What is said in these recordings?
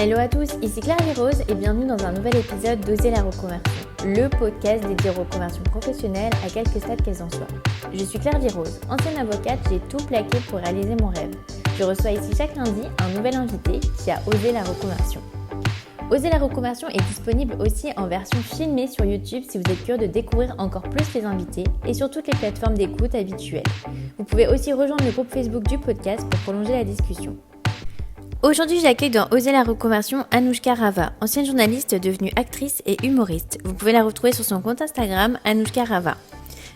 Hello à tous, ici Claire Virose et bienvenue dans un nouvel épisode d'Oser la reconversion, le podcast dédié aux reconversions professionnelles à quelque stade qu'elles en soient. Je suis Claire Virose, ancienne avocate, j'ai tout plaqué pour réaliser mon rêve. Je reçois ici chaque lundi un nouvel invité qui a osé la reconversion. Oser la reconversion est disponible aussi en version filmée sur YouTube si vous êtes curieux de découvrir encore plus les invités et sur toutes les plateformes d'écoute habituelles. Vous pouvez aussi rejoindre le groupe Facebook du podcast pour prolonger la discussion. Aujourd'hui, j'accueille dans Oser la reconversion Anouchka Rava, ancienne journaliste devenue actrice et humoriste. Vous pouvez la retrouver sur son compte Instagram Anouchka Rava.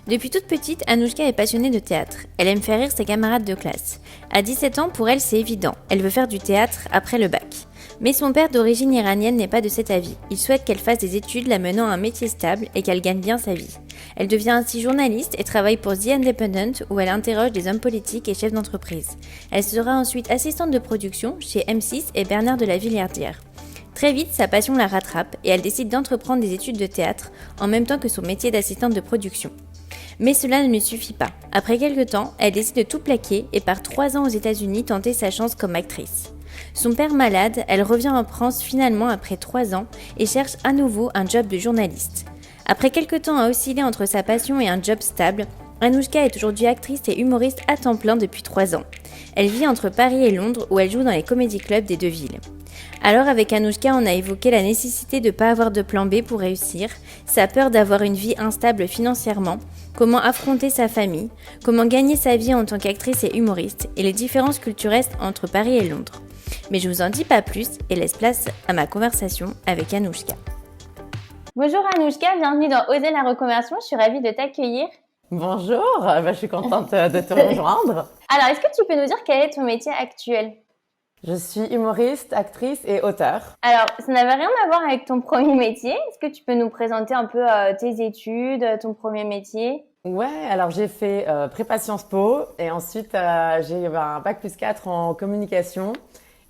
Depuis toute petite, Anouchka est passionnée de théâtre. Elle aime faire rire ses camarades de classe. À 17 ans, pour elle, c'est évident. Elle veut faire du théâtre après le bac. Mais son père d'origine iranienne n'est pas de cet avis. Il souhaite qu'elle fasse des études la menant à un métier stable et qu'elle gagne bien sa vie. Elle devient ainsi journaliste et travaille pour The Independent où elle interroge des hommes politiques et chefs d'entreprise. Elle sera ensuite assistante de production chez M6 et Bernard de la Villardière. Très vite, sa passion la rattrape et elle décide d'entreprendre des études de théâtre en même temps que son métier d'assistante de production. Mais cela ne lui suffit pas. Après quelques temps, elle décide de tout plaquer et part 3 ans aux États-Unis tenter sa chance comme actrice. Son père malade, elle revient en France finalement après 3 ans et cherche à nouveau un job de journaliste. Après quelques temps à osciller entre sa passion et un job stable, Anouchka est aujourd'hui actrice et humoriste à temps plein depuis 3 ans. Elle vit entre Paris et Londres où elle joue dans les comédie clubs des deux villes. Alors avec Anouchka, on a évoqué la nécessité de ne pas avoir de plan B pour réussir, sa peur d'avoir une vie instable financièrement, comment affronter sa famille, comment gagner sa vie en tant qu'actrice et humoriste et les différences culturelles entre Paris et Londres. Mais je vous en dis pas plus et laisse place à ma conversation avec Anouchka. Bonjour Anouchka, bienvenue dans Oser la reconversion, je suis ravie de t'accueillir. Bonjour, je suis contente de te rejoindre. Alors, est-ce que tu peux nous dire quel est ton métier actuel ? Je suis humoriste, actrice et auteure. Alors, ça n'avait rien à voir avec ton premier métier. Est-ce que tu peux nous présenter un peu tes études, ton premier métier ? Ouais, alors j'ai fait prépa Sciences Po et ensuite j'ai eu un bac plus 4 en communication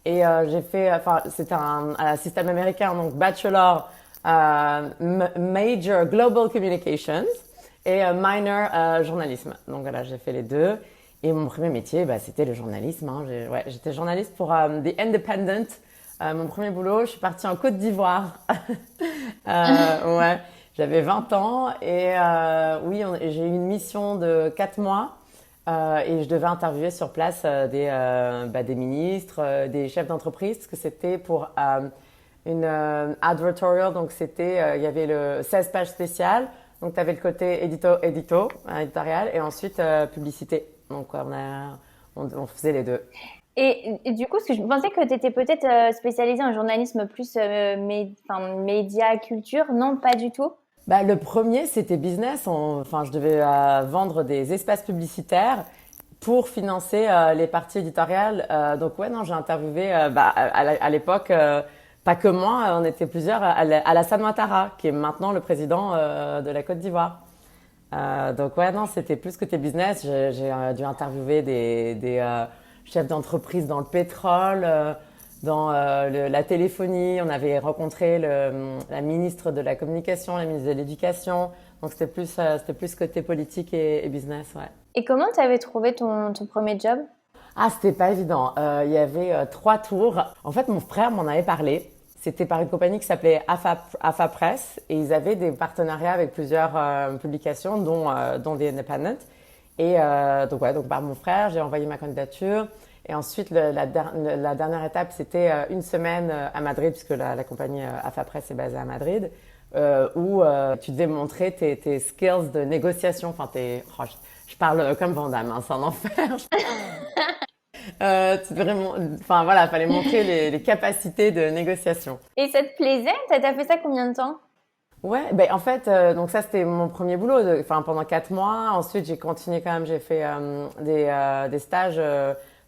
et j'ai fait, c'était un système américain, donc bachelor major global communications et minor journalisme. Donc voilà, j'ai fait les deux. Et mon premier métier, c'était le journalisme. J'étais journaliste pour The Independent. Mon premier boulot, je suis partie en Côte d'Ivoire. J'avais 20 ans et j'ai eu une mission de 4 mois et je devais interviewer sur place des ministres, des chefs d'entreprise parce que c'était pour une advertorial. Donc il y avait le 16 pages spéciales. Donc tu avais le côté éditorial et ensuite publicité. Donc, on faisait les deux. Et du coup, je pensais que tu étais peut-être spécialisée en journalisme plus média, culture. Non, pas du tout. Le premier, c'était business. Je devais vendre des espaces publicitaires pour financer les parties éditoriales. J'ai interviewé à l'époque, pas que moi, on était plusieurs, Alassane Ouattara, qui est maintenant le président de la Côte d'Ivoire. C'était plus côté business. J'ai dû interviewer des chefs d'entreprise dans le pétrole, dans la téléphonie. On avait rencontré la ministre de la communication, la ministre de l'éducation. Donc c'était plus côté politique et business, ouais. Et comment tu avais trouvé ton premier job ? C'était pas évident. Il y avait 3 tours. En fait, mon frère m'en avait parlé. C'était par une compagnie qui s'appelait AFA Press et ils avaient des partenariats avec plusieurs publications, dont The Independent. Et donc par mon frère, j'ai envoyé ma candidature. Et ensuite, la dernière étape, c'était une semaine à Madrid, puisque la compagnie AFA Press est basée à Madrid, où tu devais montrer tes skills de négociation. Enfin, je parle comme Van Damme, c'est un enfer. Fallait montrer les capacités de négociation. Et ça te plaisait ? T'as fait ça combien de temps ? Ouais, en fait, donc ça c'était mon premier boulot, pendant 4 mois. Ensuite, j'ai continué quand même, j'ai fait des stages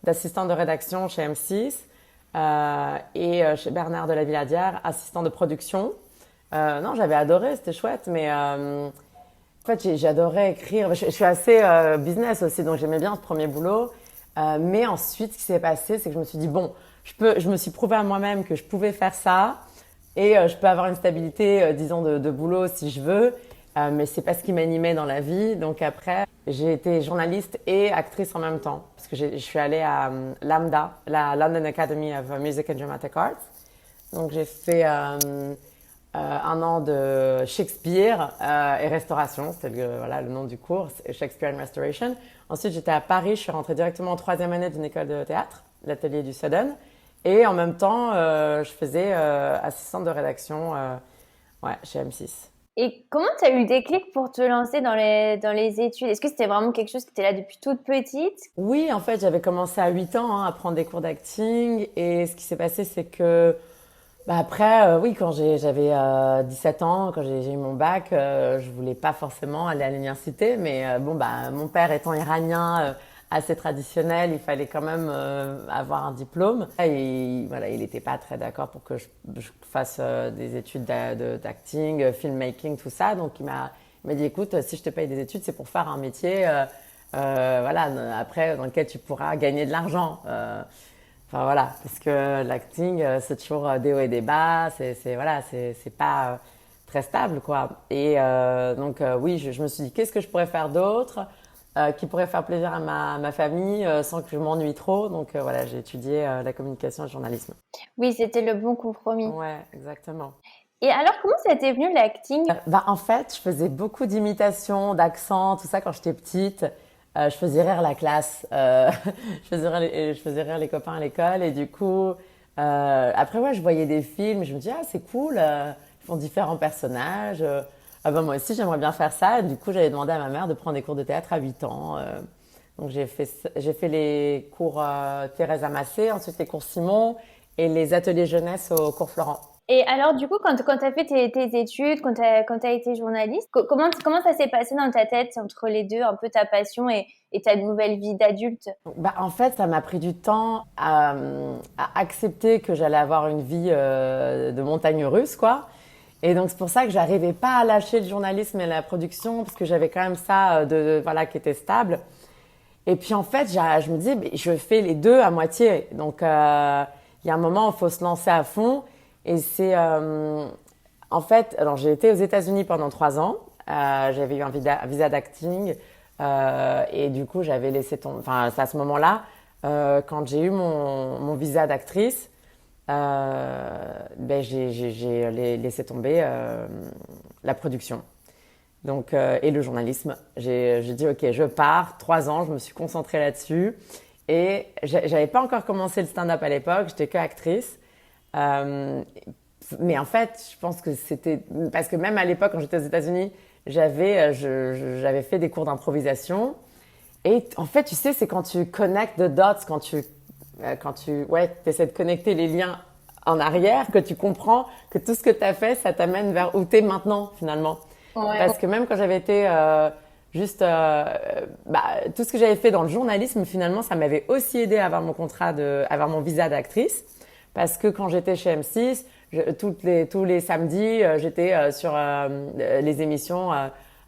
d'assistante de rédaction chez M6 et chez Bernard de la Villardière, assistant de production. J'avais adoré, c'était chouette, mais en fait, j'adorais écrire. Je suis assez business aussi, donc j'aimais bien ce premier boulot. Mais ensuite, ce qui s'est passé, c'est que je me suis dit, je me suis prouvé à moi-même que je pouvais faire ça et je peux avoir une stabilité, de boulot si je veux, mais c'est pas ce qui m'animait dans la vie. Donc après, j'ai été journaliste et actrice en même temps parce que je suis allée à LAMDA, la London Academy of Music and Dramatic Arts, Donc j'ai fait un an de Shakespeare et restauration, c'était le nom du cours, Shakespeare and Restoration. Ensuite j'étais à Paris, je suis rentrée directement en troisième année d'une école de théâtre, l'atelier du Sudden. Et en même temps, je faisais assistante de rédaction chez M6. Et comment tu as eu le déclic pour te lancer dans les études? Est-ce que c'était vraiment quelque chose qui était là depuis toute petite? Oui, en fait, j'avais commencé à 8 ans à prendre des cours d'acting. Et ce qui s'est passé, c'est que après, oui, quand j'avais 17 ans, quand j'ai eu mon bac, je voulais pas forcément aller à l'université. Mais mon père étant iranien, assez traditionnel, il fallait quand même avoir un diplôme. Et voilà, il n'était pas très d'accord pour que je fasse des études d'acting, filmmaking, tout ça. Donc il m'a dit, écoute, si je te paye des études, c'est pour faire un métier, après dans lequel tu pourras gagner de l'argent. Enfin voilà, parce que l'acting, c'est toujours des hauts et des bas. C'est pas très stable, quoi. Et oui, je me suis dit, qu'est-ce que je pourrais faire d'autre qui pourrait faire plaisir à ma famille sans que je m'ennuie trop. Donc voilà, j'ai étudié la communication et le journalisme. Oui, c'était le bon compromis. Ouais, exactement. Et alors, comment ça t'est venu l'acting? En fait, je faisais beaucoup d'imitations, d'accents, tout ça quand j'étais petite. Je faisais rire la classe, je faisais rire les copains à l'école. Et du coup, après, ouais, je voyais des films, je me disais, ah, c'est cool, ils font différents personnages. Moi aussi, j'aimerais bien faire ça. Du coup, j'avais demandé à ma mère de prendre des cours de théâtre à 8 ans. Donc, j'ai fait les cours Thérèse Amassé, ensuite les cours Simon et les ateliers jeunesse au cours Florent. Et alors, du coup, quand tu as fait tes études, quand tu as été journaliste, comment ça s'est passé dans ta tête entre les deux, un peu ta passion et ta nouvelle vie d'adulte? En fait, ça m'a pris du temps à accepter que j'allais avoir une vie de montagne russe, quoi. Et donc, c'est pour ça que j'arrivais pas à lâcher le journalisme et la production, parce que j'avais quand même ça qui était stable. Et puis, en fait, je me dis, je fais les deux à moitié. Donc, il y a un moment où il faut se lancer à fond. Et c'est, en fait, alors j'ai été aux États-Unis pendant 3 ans. J'avais eu un visa d'acting. Et du coup, j'avais laissé tomber. Enfin, c'est à ce moment-là, quand j'ai eu mon visa d'actrice, j'ai laissé tomber la production et le journalisme. J'ai dit ok, je pars, 3 ans, je me suis concentrée là-dessus et j'avais pas encore commencé le stand-up à l'époque, j'étais que actrice. Mais en fait, je pense que c'était parce que même à l'époque quand j'étais aux États-Unis, j'avais fait des cours d'improvisation et en fait, tu sais, c'est quand tu connectes the dots, quand tu essaies de connecter les liens en arrière, que tu comprends que tout ce que tu as fait, ça t'amène vers où tu es maintenant, finalement. Ouais. Parce que même quand j'avais été tout ce que j'avais fait dans le journalisme, finalement, ça m'avait aussi aidé à avoir avoir mon visa d'actrice. Parce que quand j'étais chez M6, tous les samedis, j'étais sur les émissions,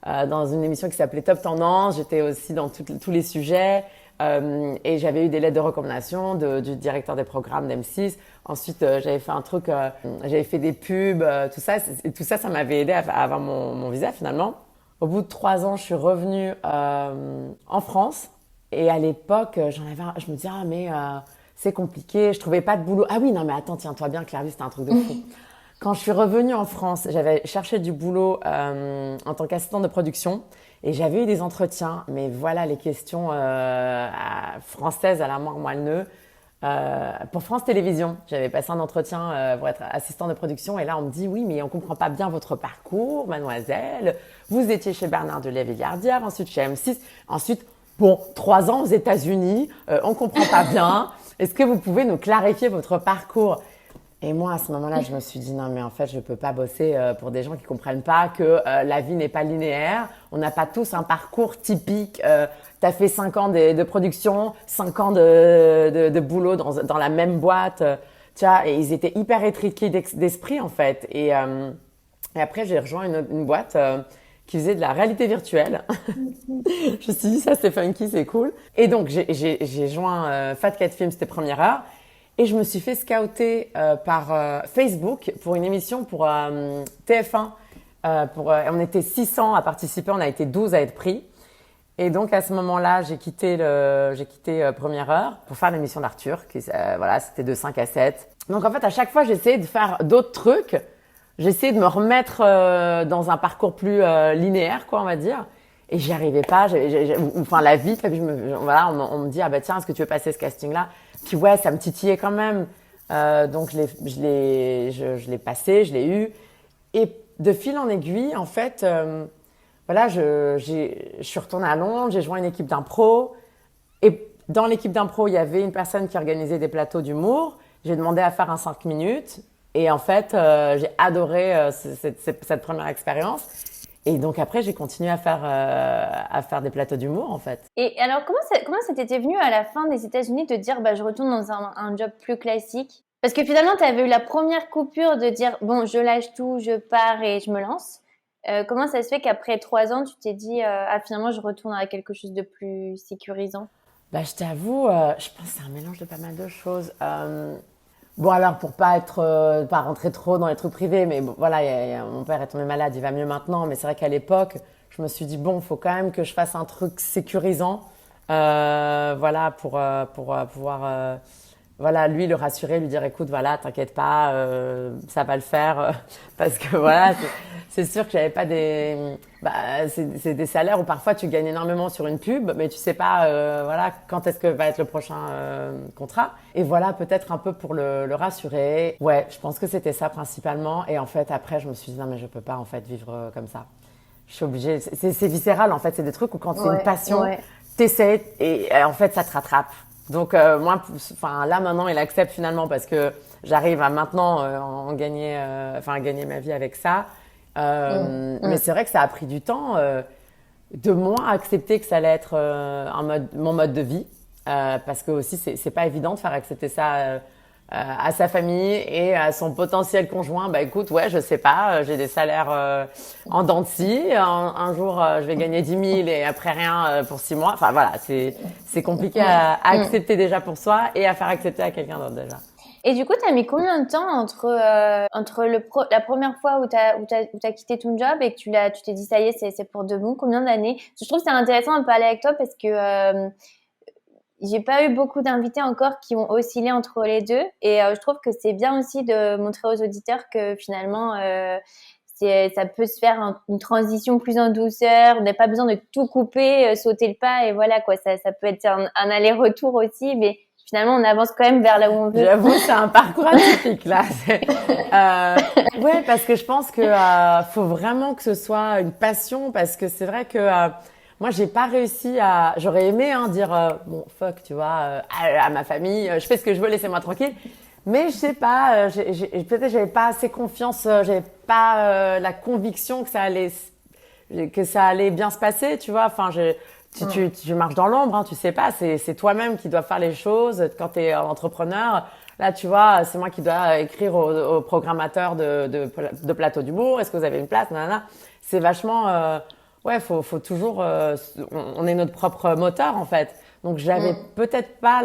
dans une émission qui s'appelait Top Tendance. J'étais aussi dans tous les sujets. Et j'avais eu des lettres de recommandation du directeur des programmes d'M6. Ensuite, j'avais fait un truc, j'avais fait des pubs, tout ça. Et tout ça, ça m'avait aidé à avoir mon visa finalement. Au bout de 3 ans, je suis revenue en France. Et à l'époque, je me disais, c'est compliqué, je trouvais pas de boulot. Ah oui, non mais attends, tiens-toi bien, Clairvy, c'était un truc de fou. Quand je suis revenue en France, j'avais cherché du boulot en tant qu'assistante de production. Et j'avais eu des entretiens, mais voilà les questions françaises à la mort moelle-neu. Pour France Télévisions, j'avais passé un entretien pour être assistante de production. Et là, on me dit, oui, mais on comprend pas bien votre parcours, mademoiselle. Vous étiez chez Bernard Delay-Villardière, ensuite chez M6. Ensuite, 3 ans aux États-Unis, on comprend pas bien. Est-ce que vous pouvez nous clarifier votre parcours ? Et moi, à ce moment-là, je me suis dit, non, mais en fait, je peux pas bosser pour des gens qui comprennent pas que la vie n'est pas linéaire. On n'a pas tous un parcours typique. T'as fait 5 ans de production, 5 ans de boulot dans la même boîte. Tu vois, et ils étaient hyper étriqués d'esprit, en fait. Et après, j'ai rejoint une boîte qui faisait de la réalité virtuelle. Je me suis dit, ça, c'est funky, c'est cool. Et donc, j'ai joint Fat Cat Films, c'était première heure. Et je me suis fait scouter par Facebook pour une émission pour TF1. On était 600 à participer, on a été 12 à être pris. Et donc à ce moment-là, j'ai quitté Première Heure pour faire l'émission d'Arthur, qui voilà, c'était de 5 à 7. Donc en fait, à chaque fois, j'essayais de faire d'autres trucs. J'essayais de me remettre dans un parcours plus linéaire, quoi, on va dire. Et j'y arrivais pas. Enfin, la vie, puis voilà, on me dit ah bah tiens, est-ce que tu veux passer ce casting-là? Puis ouais, ça me titillait quand même. Donc je l'ai passé, je l'ai eu. Et de fil en aiguille, en fait, voilà, je suis retournée à Londres, j'ai joint une équipe d'impro. Et dans l'équipe d'impro, il y avait une personne qui organisait des plateaux d'humour. J'ai demandé à faire un 5 minutes. Et en fait, j'ai adoré cette première expérience. Et donc après, j'ai continué à faire des plateaux d'humour, en fait. Et alors, comment ça t'était venu à la fin des États-Unis de dire, bah, je retourne dans un job plus classique? Parce que finalement, tu avais eu la première coupure de dire, bon, je lâche tout, je pars et je me lance. Comment ça se fait qu'après 3 ans, tu t'es dit, ah, finalement, je retourne à quelque chose de plus sécurisant? Bah, je t'avoue, je pense que c'est un mélange de pas mal de choses. Bon, alors, pour pas rentrer trop dans les trucs privés, mais bon, voilà, mon père est tombé malade, il va mieux maintenant, mais c'est vrai qu'à l'époque, je me suis dit, bon, faut quand même que je fasse un truc sécurisant, voilà, pour pouvoir, voilà, lui le rassurer, lui dire, écoute, voilà, t'inquiète pas, ça va le faire, parce que voilà, c'est sûr que j'avais pas c'est des salaires où parfois tu gagnes énormément sur une pub, mais tu sais pas, voilà, quand est-ce que va être le prochain contrat. Et voilà, peut-être un peu pour le rassurer. Ouais, je pense que c'était ça principalement. Et en fait, après, je me suis dit, non, mais je peux pas en fait vivre comme ça. Je suis obligée. C'est viscéral en fait. C'est des trucs où quand c'est une passion, t'essaies et en fait, ça te rattrape. Donc moi, enfin là maintenant, il accepte finalement parce que j'arrive à maintenant à gagner ma vie avec ça. Mais c'est vrai que ça a pris du temps de moi accepter que ça allait être mon mode de vie, parce que aussi c'est pas évident de faire accepter ça à sa famille et à son potentiel conjoint. Bah écoute, ouais, je sais pas, j'ai des salaires en dents de scie. Un jour, je vais gagner 10 000 et après rien pour 6 mois. Enfin voilà, c'est compliqué à accepter déjà pour soi et à faire accepter à quelqu'un d'autre déjà. Et du coup, tu as mis combien de temps entre la première fois où tu as quitté ton job et que tu t'es dit, ça y est, c'est pour de bon? Combien d'années? Je trouve que c'est intéressant de parler avec toi parce que j'ai pas eu beaucoup d'invités encore qui ont oscillé entre les deux. Et je trouve que c'est bien aussi de montrer aux auditeurs que finalement, ça peut se faire une transition plus en douceur. On n'a pas besoin de tout couper, sauter le pas et voilà quoi. Ça peut être un aller-retour aussi, mais finalement, on avance quand même vers là où on veut. J'avoue, c'est un parcours atypique, là. Ouais, parce que je pense que faut vraiment que ce soit une passion, parce que c'est vrai que moi, j'ai pas réussi j'aurais aimé dire bon, fuck, tu vois, à ma famille, je fais ce que je veux, laissez-moi tranquille. Mais je sais pas, peut-être j'avais pas assez confiance, j'avais pas la conviction que ça allait bien se passer, tu vois. Enfin, tu marches dans l'ombre, hein, tu sais pas, c'est toi-même qui dois faire les choses. Quand tu es entrepreneur, là, tu vois, c'est moi qui dois écrire au programmateur de plateau d'humour. Est-ce que vous avez une place? Nanana. C'est vachement, ouais, faut toujours, on est notre propre moteur en fait. Donc j'avais peut-être pas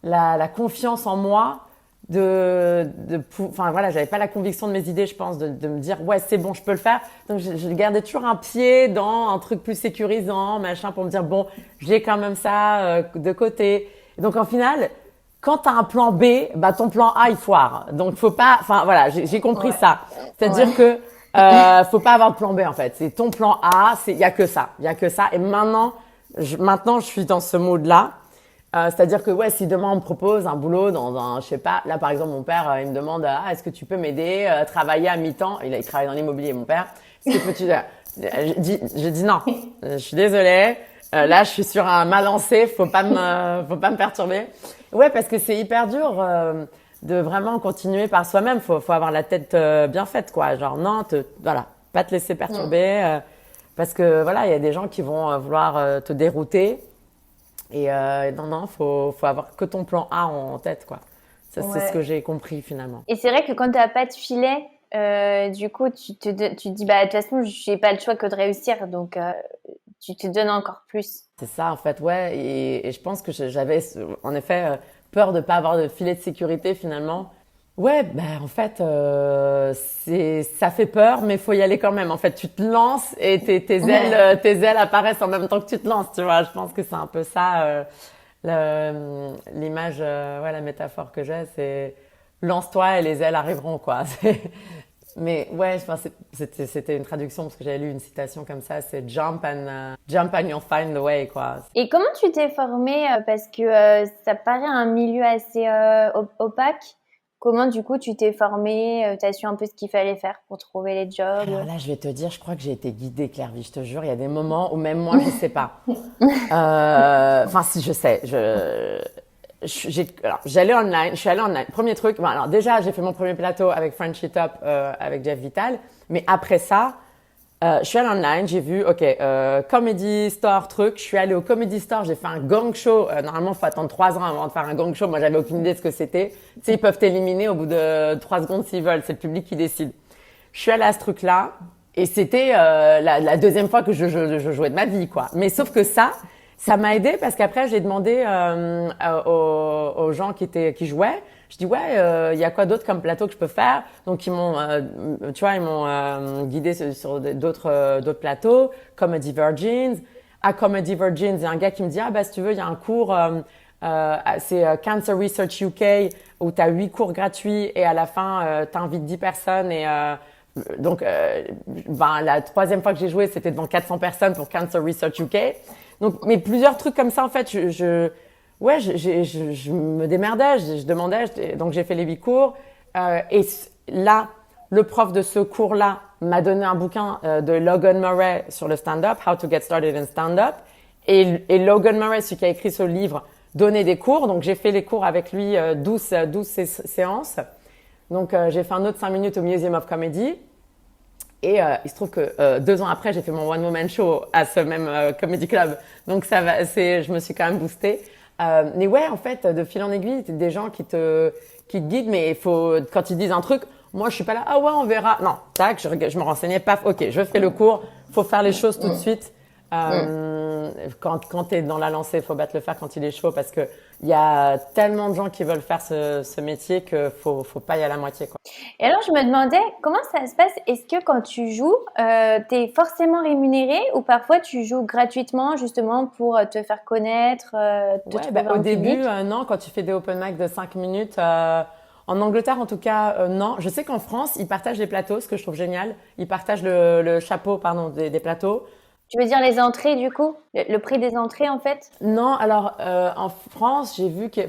la confiance en moi enfin voilà, j'avais pas la conviction de mes idées, je pense, de me dire ouais c'est bon, je peux le faire. Donc je gardais toujours un pied dans un truc plus sécurisant, machin, pour me dire bon, j'ai quand même ça de côté. Et donc en final, quand t'as un plan B, bah ton plan A il foire. Donc faut pas, enfin voilà, j'ai compris ça. C'est-à-dire que faut pas avoir de plan B en fait. C'est ton plan A, il y a que ça, Et maintenant je suis dans ce mode-là. C'est-à-dire que ouais, si demain on me propose un boulot je sais pas, là par exemple mon père il me demande est-ce que tu peux m'aider à travailler à mi-temps, il travaille dans l'immobilier mon père, est-ce que peux-tu je dis non, je suis désolée, là je suis sur un mal lancé, faut pas me perturber. Ouais, parce que c'est hyper dur de vraiment continuer par soi-même, faut avoir la tête bien faite quoi, genre non, voilà, pas te laisser perturber parce que voilà, il y a des gens qui vont vouloir te dérouter. Et non, faut avoir que ton plan A en tête, quoi. Ça, c'est ce que j'ai compris finalement. Et c'est vrai que quand t'as pas de filet, du coup, tu te dis, bah, de toute façon, j'ai pas le choix que de réussir, donc tu te donnes encore plus. C'est ça, en fait, ouais. Et je pense que j'avais, en effet, peur de pas avoir de filet de sécurité finalement. Ouais, ben en fait, ça fait peur, mais faut y aller quand même. En fait, tu te lances et tes ailes apparaissent en même temps que tu te lances, tu vois. Je pense que c'est un peu ça, l'image, ouais, la métaphore que j'ai, c'est lance-toi et les ailes arriveront, quoi. Mais ouais, enfin, c'était une traduction parce que j'avais lu une citation comme ça, c'est jump and you'll find the way, quoi. Et comment tu t'es formée parce que ça paraît un milieu assez opaque. Comment du coup tu t'es formée, t'as su un peu ce qu'il fallait faire pour trouver les jobs? Alors là, je vais te dire, je crois que j'ai été guidée, Claire-Vie, je te jure. Il y a des moments où même moi, je sais pas. Enfin, si, je sais. Alors, je suis allée online. Premier truc, bon, alors déjà, j'ai fait mon premier plateau avec Frenchy Top, avec Jeff Vital. Mais après ça, je suis allée online, j'ai vu, ok, Comedy Store, truc. Je suis allée au Comedy Store, j'ai fait un gang show. Normalement, faut attendre 3 ans avant de faire un gang show. Moi, j'avais aucune idée de ce que c'était. Tu sais, ils peuvent t'éliminer au bout de 3 secondes s'ils veulent. C'est le public qui décide. Je suis allée à ce truc-là et c'était la deuxième fois que je jouais de ma vie, quoi. Mais sauf que ça m'a aidé parce qu'après j'ai demandé aux gens qui jouaient. Je dis ouais, il y a quoi d'autre comme plateau que je peux faire? Donc ils m'ont, tu vois, ils m'ont guidé sur d'autres plateaux, Comedy Virgins. À Comedy Virgins, il y a un gars qui me dit ah bah si tu veux, il y a un cours. C'est Cancer Research UK où tu as 8 cours gratuits et à la fin tu invites 10 personnes et donc ben, la troisième fois que j'ai joué c'était devant 400 personnes pour Cancer Research UK. Donc mais plusieurs trucs comme ça en fait ouais je me démerdais, je demandais donc j'ai fait les 8 cours et là le prof de ce cours-là m'a donné un bouquin de Logan Murray sur le stand-up, How to Get Started in Stand-up et Logan Murray, celui qui a écrit ce livre, donner des cours. Donc, j'ai fait les cours avec lui 12 séances. Donc, j'ai fait un autre 5 minutes au Museum of Comedy. Et il se trouve que 2 ans après, j'ai fait mon one-woman show à ce même comedy club. Donc, je me suis quand même boostée. Mais ouais, en fait, de fil en aiguille, t'as des gens qui te guident, mais quand ils disent un truc, moi, je suis pas là, ah ouais, on verra. Non, tac, je me renseignais, paf, ok, je fais le cours, faut faire les choses tout de suite. Quand t'es dans la lancée, faut battre le fer quand il est chaud parce que il y a tellement de gens qui veulent faire ce métier que faut pas y aller à la moitié, quoi. Et alors je me demandais comment ça se passe. Est-ce que quand tu joues, t'es forcément rémunéré ou parfois tu joues gratuitement justement pour te faire connaître, te Ouais, trouver au un début, public? non, quand tu fais des open mic de 5 minutes, en Angleterre, en tout cas, non. Je sais qu'en France, ils partagent les plateaux, ce que je trouve génial. Ils partagent le chapeau, pardon, des plateaux. Tu veux dire les entrées du coup? Le prix des entrées en fait? Non, alors en France, j'ai vu que,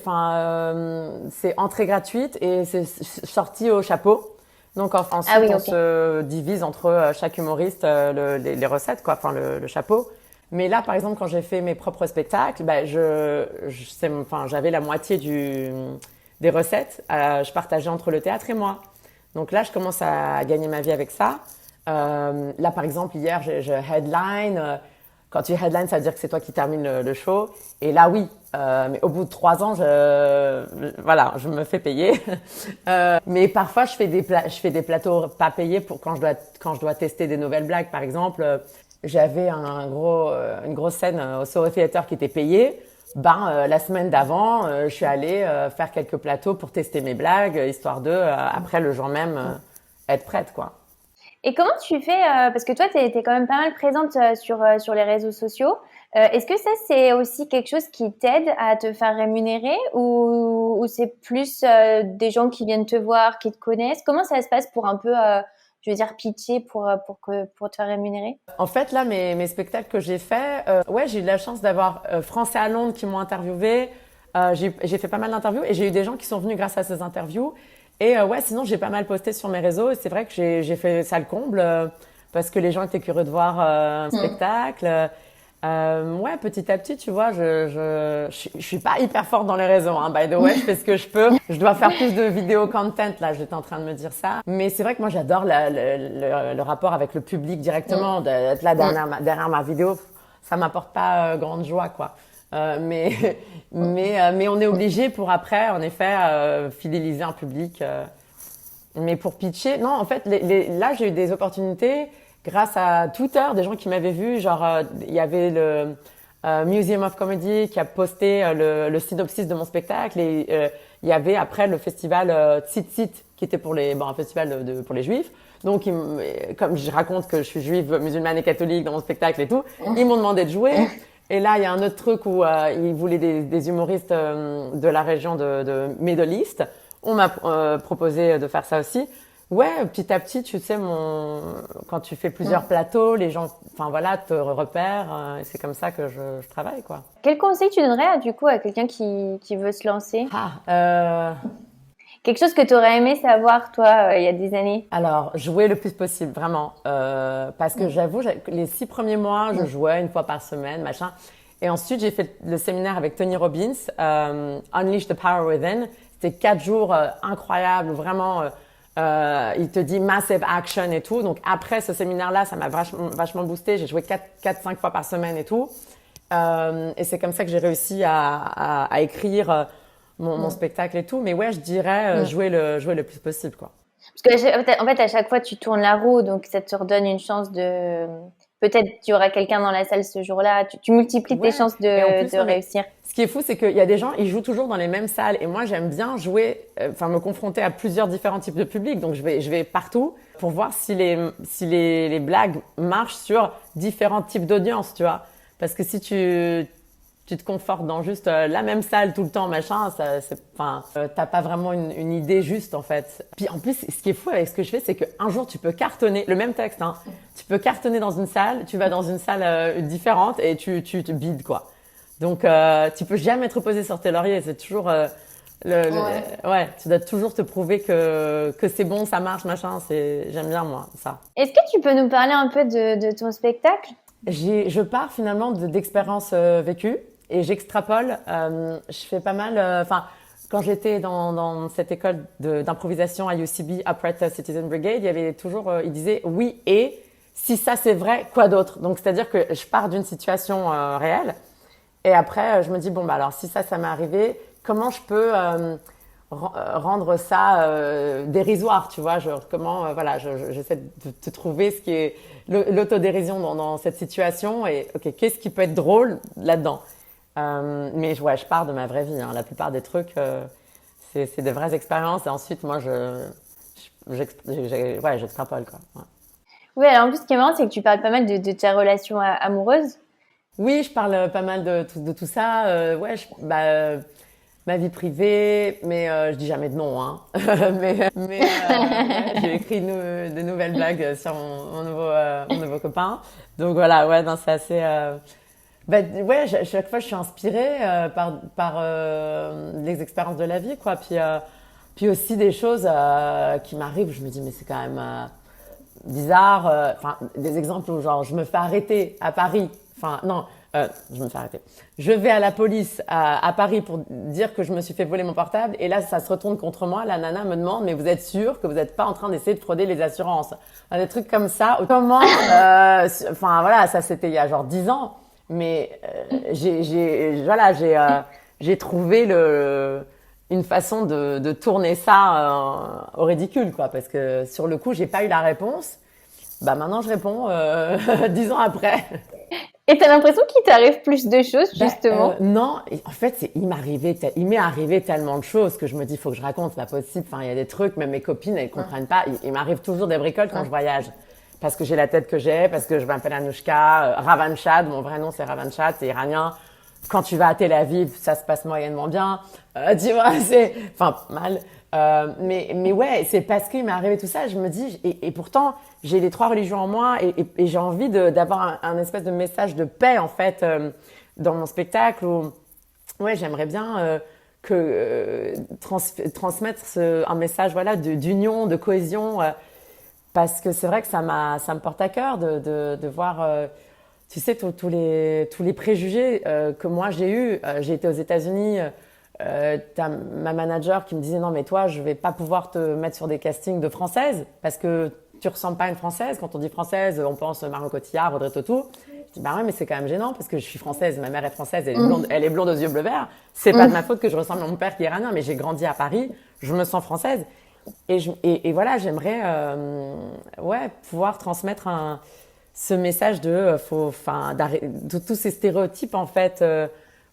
c'est entrée gratuite et c'est sorti au chapeau. Donc ensuite, Ah oui, on ok. se divise entre chaque humoriste les recettes, quoi, enfin le chapeau. Mais là, par exemple, quand j'ai fait mes propres spectacles, bah, j'avais la moitié des recettes. Je partageais entre le théâtre et moi. Donc là, je commence à gagner ma vie avec ça. Là, par exemple, hier, je headline. Quand tu headline, ça veut dire que c'est toi qui termine le show. Et là, oui. Mais au bout de 3 ans, voilà, je me fais payer. Mais parfois, je fais des plateaux pas payés pour quand je dois tester des nouvelles blagues. Par exemple, j'avais une grosse scène au Soho Theater qui était payée. La semaine d'avant, je suis allée faire quelques plateaux pour tester mes blagues, histoire de, après le jour même, être prête, quoi. Et comment tu fais, parce que toi, tu es quand même pas mal présente sur les réseaux sociaux. Est-ce que ça, c'est aussi quelque chose qui t'aide à te faire rémunérer ou c'est plus des gens qui viennent te voir, qui te connaissent? Comment ça se passe pour un peu, je veux dire, pitcher pour te faire rémunérer? En fait, là, mes spectacles que j'ai faits, ouais, j'ai eu de la chance d'avoir Français à Londres qui m'ont interviewé. J'ai fait pas mal d'interviews et j'ai eu des gens qui sont venus grâce à ces interviews. Et ouais, sinon, j'ai pas mal posté sur mes réseaux et c'est vrai que j'ai fait ça le comble parce que les gens étaient curieux de voir un spectacle. Ouais, petit à petit, tu vois, je suis pas hyper forte dans les réseaux, hein, by the way, je fais ce que je peux. Je dois faire plus de vidéo content, là, j'étais en train de me dire ça. Mais c'est vrai que moi, j'adore le rapport avec le public directement, d'être là derrière ma vidéo. Ça m'apporte pas grande joie, quoi. Mais on est obligé pour après, en effet, fidéliser un public. Mais pour pitcher, non, en fait, là, j'ai eu des opportunités grâce à Twitter, des gens qui m'avaient vu. Genre, il y avait le Museum of Comedy qui a posté le synopsis de mon spectacle et il y avait après le festival Tzitzit, qui était pour un festival pour les juifs. Donc, comme je raconte que je suis juive, musulmane et catholique dans mon spectacle et tout, ils m'ont demandé de jouer. Et là, il y a un autre truc où ils voulaient des humoristes de la région de Middle East. On m'a proposé de faire ça aussi. Ouais, petit à petit, tu sais, quand tu fais plusieurs plateaux, les gens, enfin voilà, te repèrent. Et c'est comme ça que je travaille, quoi. Quel conseil tu donnerais du coup à quelqu'un qui veut se lancer? Quelque chose que tu aurais aimé savoir, toi, il y a des années? Alors, jouer le plus possible, vraiment. Parce que j'avoue, les 6 premiers mois, je jouais une fois par semaine, machin. Et ensuite, j'ai fait le séminaire avec Tony Robbins, Unleash the Power Within. C'était 4 jours incroyables, vraiment. Il te dit massive action et tout. Donc, après ce séminaire-là, ça m'a vachement boosté. J'ai joué 4-5 fois par semaine et tout. Et c'est comme ça que j'ai réussi à écrire mon spectacle et tout. Mais ouais, je dirais jouer le plus possible, quoi. Parce que en fait, à chaque fois, tu tournes la roue, donc ça te redonne une chance de... Peut-être tu auras quelqu'un dans la salle ce jour-là. Tu multiplies tes chances de réussir. Ce qui est fou, c'est qu'il y a des gens, ils jouent toujours dans les mêmes salles. Et moi, j'aime bien jouer, me confronter à plusieurs différents types de publics. Donc, je vais partout pour voir si les blagues marchent sur différents types d'audience, tu vois. Parce que si tu te confortes dans juste la même salle tout le temps, machin, t'as pas vraiment une idée juste, en fait. Puis en plus, ce qui est fou avec ce que je fais, c'est qu'un jour, tu peux cartonner le même texte, hein. Tu peux cartonner dans une salle, tu vas dans une salle différente et tu te bides, quoi. Donc, tu peux jamais te reposer sur tes lauriers. C'est toujours, ouais, tu dois toujours te prouver que c'est bon, ça marche, machin. J'aime bien, moi, ça. Est-ce que tu peux nous parler un peu de ton spectacle? Je pars finalement d'expériences vécues. Et j'extrapole, je fais pas mal, quand j'étais dans cette école d'improvisation à UCB, Upright Citizen Brigade, il y avait toujours, il disait oui et si ça c'est vrai, quoi d'autre? Donc c'est-à-dire que je pars d'une situation réelle et après je me dis bon bah alors si ça m'est arrivé, comment je peux rendre ça dérisoire, tu vois, comment voilà, j'essaie de trouver ce qui est l'autodérision dans cette situation et ok, qu'est-ce qui peut être drôle là-dedans? Mais ouais, je pars de ma vraie vie, hein. La plupart des trucs, c'est de vraies expériences. Et ensuite, moi, j'extrapole, quoi. Ouais. Oui, alors en plus, ce qui est marrant, c'est que tu parles pas mal de ta relation amoureuse. Oui, je parle pas mal de tout ça. Ouais, ma vie privée, mais je dis jamais de non, hein. mais ouais, j'ai écrit de nouvelles blagues sur mon nouveau copain. Donc voilà, ouais, non, c'est assez... ouais, chaque fois je suis inspirée par les expériences de la vie, quoi. Puis aussi des choses qui m'arrivent, je me dis mais c'est quand même bizarre. Enfin, des exemples où genre je me fais arrêter à Paris. Enfin non, je me fais arrêter. Je vais à la police à Paris pour dire que je me suis fait voler mon portable et là ça se retourne contre moi. La nana me demande mais vous êtes sûr que vous n'êtes pas en train d'essayer de frauder les assurances? Des trucs comme ça. Comment enfin voilà, ça c'était il y a genre 10 ans. Mais j'ai trouvé une façon de tourner ça au ridicule, quoi, parce que sur le coup j'ai pas eu la réponse. Bah maintenant je réponds 10 ans après. Et t'as l'impression qu'il t'arrive plus de choses justement? Non, en fait il m'est arrivé tellement de choses que je me dis faut que je raconte, c'est pas possible. Enfin il y a des trucs, même mes copines elles comprennent pas. Il m'arrive toujours des bricoles quand je voyage. Parce que j'ai la tête que j'ai, parce que je m'appelle Anouchka, Ravanchad, mon vrai nom c'est Ravanchad, c'est iranien. Quand tu vas à Tel Aviv, ça se passe moyennement bien. Tu vois, enfin, mal. Mais ouais, c'est parce qu'il m'est arrivé tout ça, je me dis, et pourtant, j'ai les 3 religions en moi et j'ai envie d'avoir un espèce de message de paix, en fait, dans mon spectacle où, ouais, j'aimerais bien transmettre un message, voilà, d'union, de cohésion, parce que c'est vrai que ça me porte à cœur de voir, tu sais, tous les préjugés que moi j'ai eus. J'ai été aux États-Unis, t'as ma manager qui me disait non mais toi je vais pas pouvoir te mettre sur des castings de françaises parce que tu ressembles pas à une française. Quand on dit française, on pense Marion Cotillard, Audrey Tautou. Je dis bah ouais mais c'est quand même gênant parce que je suis française, ma mère est française, elle est blonde aux yeux bleu vert. C'est pas de ma faute que je ressemble à mon père qui est iranien, mais j'ai grandi à Paris, je me sens française. Et voilà, j'aimerais ouais, pouvoir transmettre ce message de tous ces stéréotypes en fait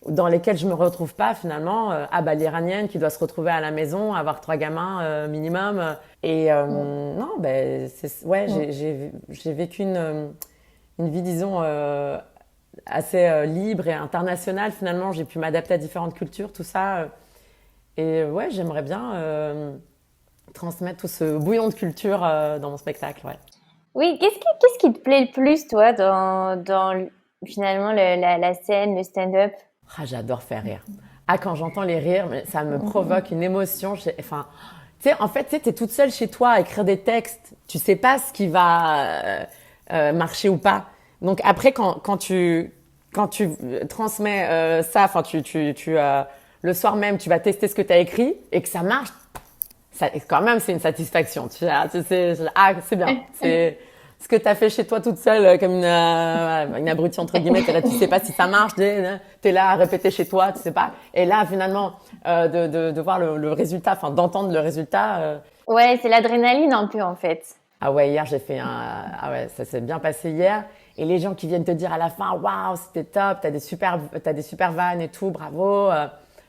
dans lesquels je me retrouve pas finalement. L'iranienne qui doit se retrouver à la maison, avoir 3 gamins minimum. Non, j'ai vécu une vie, disons, assez libre et internationale finalement. J'ai pu m'adapter à différentes cultures, tout ça. J'aimerais bien transmettre tout ce bouillon de culture dans mon spectacle. Ouais. Oui, qu'est-ce qui te plaît le plus, toi, dans finalement la scène, le stand-up? J'adore faire rire. Quand j'entends les rires, ça me provoque une émotion. Enfin, tu sais, en fait, tu es toute seule chez toi à écrire des textes. Tu sais pas ce qui va marcher ou pas. Donc après, quand tu transmets ça, enfin, le soir même, tu vas tester ce que tu as écrit et que ça marche, quand même, c'est une satisfaction. Tu sais, c'est bien. C'est ce que tu as fait chez toi toute seule, comme une abrutie, entre guillemets. Là, tu sais pas si ça marche. T'es là à répéter chez toi, tu sais pas. Et là, finalement, de voir le résultat, enfin, d'entendre le résultat. Ouais, c'est l'adrénaline un peu, en fait. Ah ouais, hier, j'ai fait ça s'est bien passé hier. Et les gens qui viennent te dire à la fin, waouh, c'était top, t'as des super vannes et tout, bravo,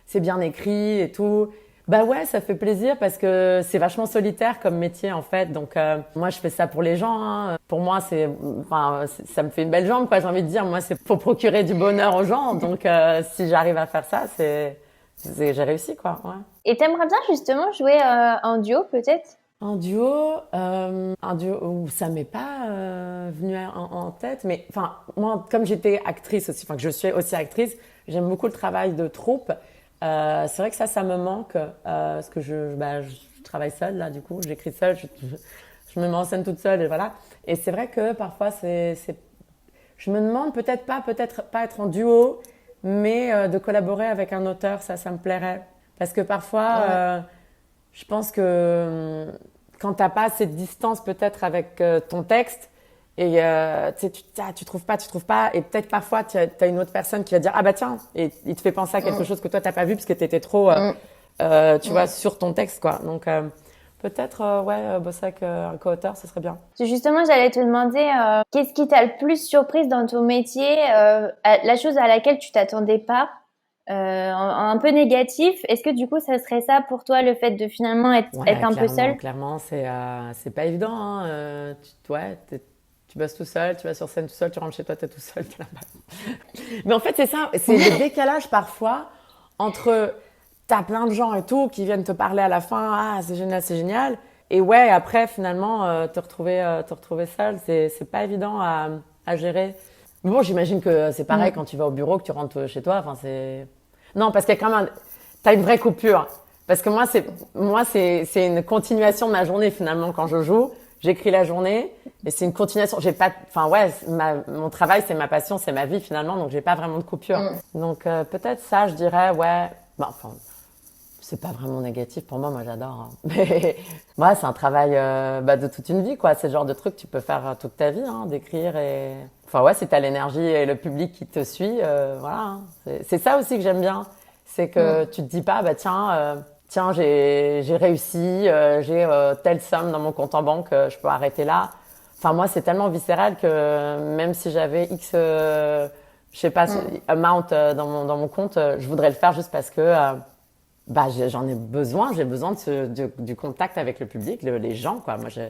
c'est bien écrit et tout. Bah ouais, ça fait plaisir parce que c'est vachement solitaire comme métier en fait. Donc moi je fais ça pour les gens. Hein. Pour moi ça me fait une belle jambe quoi. J'ai envie de dire moi c'est pour procurer du bonheur aux gens. Donc si j'arrive à faire ça, j'ai réussi quoi. Ouais. Et t'aimerais bien justement jouer en duo peut-être? Un duo, ça m'est pas venu en tête. Mais enfin moi comme j'étais actrice aussi, enfin que je suis aussi actrice, j'aime beaucoup le travail de troupe. C'est vrai que ça me manque parce que je travaille seule là du coup, j'écris seule, je me mets en scène toute seule et voilà. Et c'est vrai que parfois je me demande peut-être pas être en duo, mais de collaborer avec un auteur, ça me plairait. Parce que parfois, je pense que quand t'as pas cette distance peut-être avec ton texte, et tu trouves pas, et peut-être parfois tu as une autre personne qui va dire ah bah tiens, et il te fait penser à quelque chose que toi t'as pas vu parce que t'étais trop tu vois sur ton texte quoi. Donc peut-être bosser avec un co-auteur, ce serait bien. Justement, j'allais te demander qu'est-ce qui t'a le plus surprise dans ton métier, la chose à laquelle tu t'attendais pas, un peu négatif. Est-ce que du coup ça serait ça pour toi, le fait de finalement être un peu seule? Clairement, c'est pas évident hein. Tu bosses tout seul, tu vas sur scène tout seul, tu rentres chez toi, t'es tout seul, t'es là-bas. Mais en fait, c'est ça, c'est le décalage parfois entre t'as plein de gens et tout qui viennent te parler à la fin, ah c'est génial. Et ouais, après finalement te retrouver seul, c'est pas évident à gérer. Mais bon, j'imagine que c'est pareil quand tu vas au bureau, que tu rentres chez toi. Enfin non, parce qu'il y a quand même t'as une vraie coupure. Parce que moi c'est une continuation de ma journée finalement quand je joue. J'écris la journée et c'est une continuation. Mon travail, c'est ma passion, c'est ma vie finalement, donc j'ai pas vraiment de coupure. Donc peut-être ça, je dirais, c'est pas vraiment négatif pour moi j'adore. Hein. Mais c'est un travail de toute une vie, quoi. C'est le genre de truc que tu peux faire toute ta vie, hein, d'écrire et. Si t'as l'énergie et le public qui te suit, voilà. Hein. C'est ça aussi que j'aime bien, c'est que tu te dis pas, tiens, j'ai réussi, j'ai telle somme dans mon compte en banque, je peux arrêter là. Enfin, moi, c'est tellement viscéral que même si j'avais X, je sais pas, amount dans mon compte, je voudrais le faire juste parce que j'en ai besoin. J'ai besoin du contact avec le public, les gens, quoi. Moi, je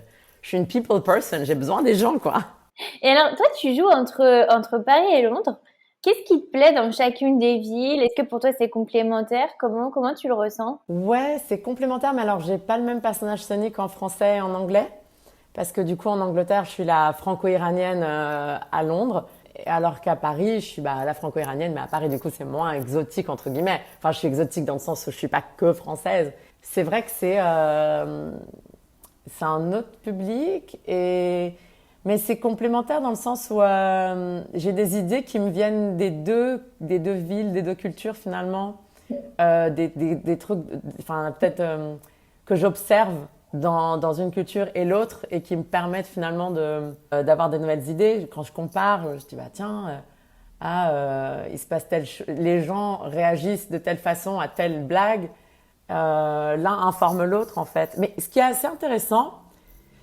suis une people person, j'ai besoin des gens, quoi. Et alors, toi, tu joues entre Paris et Londres. Qu'est-ce qui te plaît dans chacune des villes? Est-ce que pour toi c'est complémentaire? Comment tu le ressens? Ouais, c'est complémentaire, mais alors j'ai pas le même personnage scénique en français et en anglais. Parce que du coup, en Angleterre, je suis la franco-iranienne à Londres. Alors qu'à Paris, je suis la franco-iranienne, mais à Paris, du coup, c'est moins exotique, entre guillemets. Enfin, je suis exotique dans le sens où je suis pas que française. C'est vrai que c'est un autre public mais c'est complémentaire dans le sens où j'ai des idées qui me viennent des deux villes, des deux cultures finalement, des trucs, peut-être que j'observe dans une culture et l'autre et qui me permettent finalement d'avoir des nouvelles idées. Quand je compare, je dis tiens, il se passe les gens réagissent de telle façon à telle blague, l'un informe l'autre en fait. Mais ce qui est assez intéressant,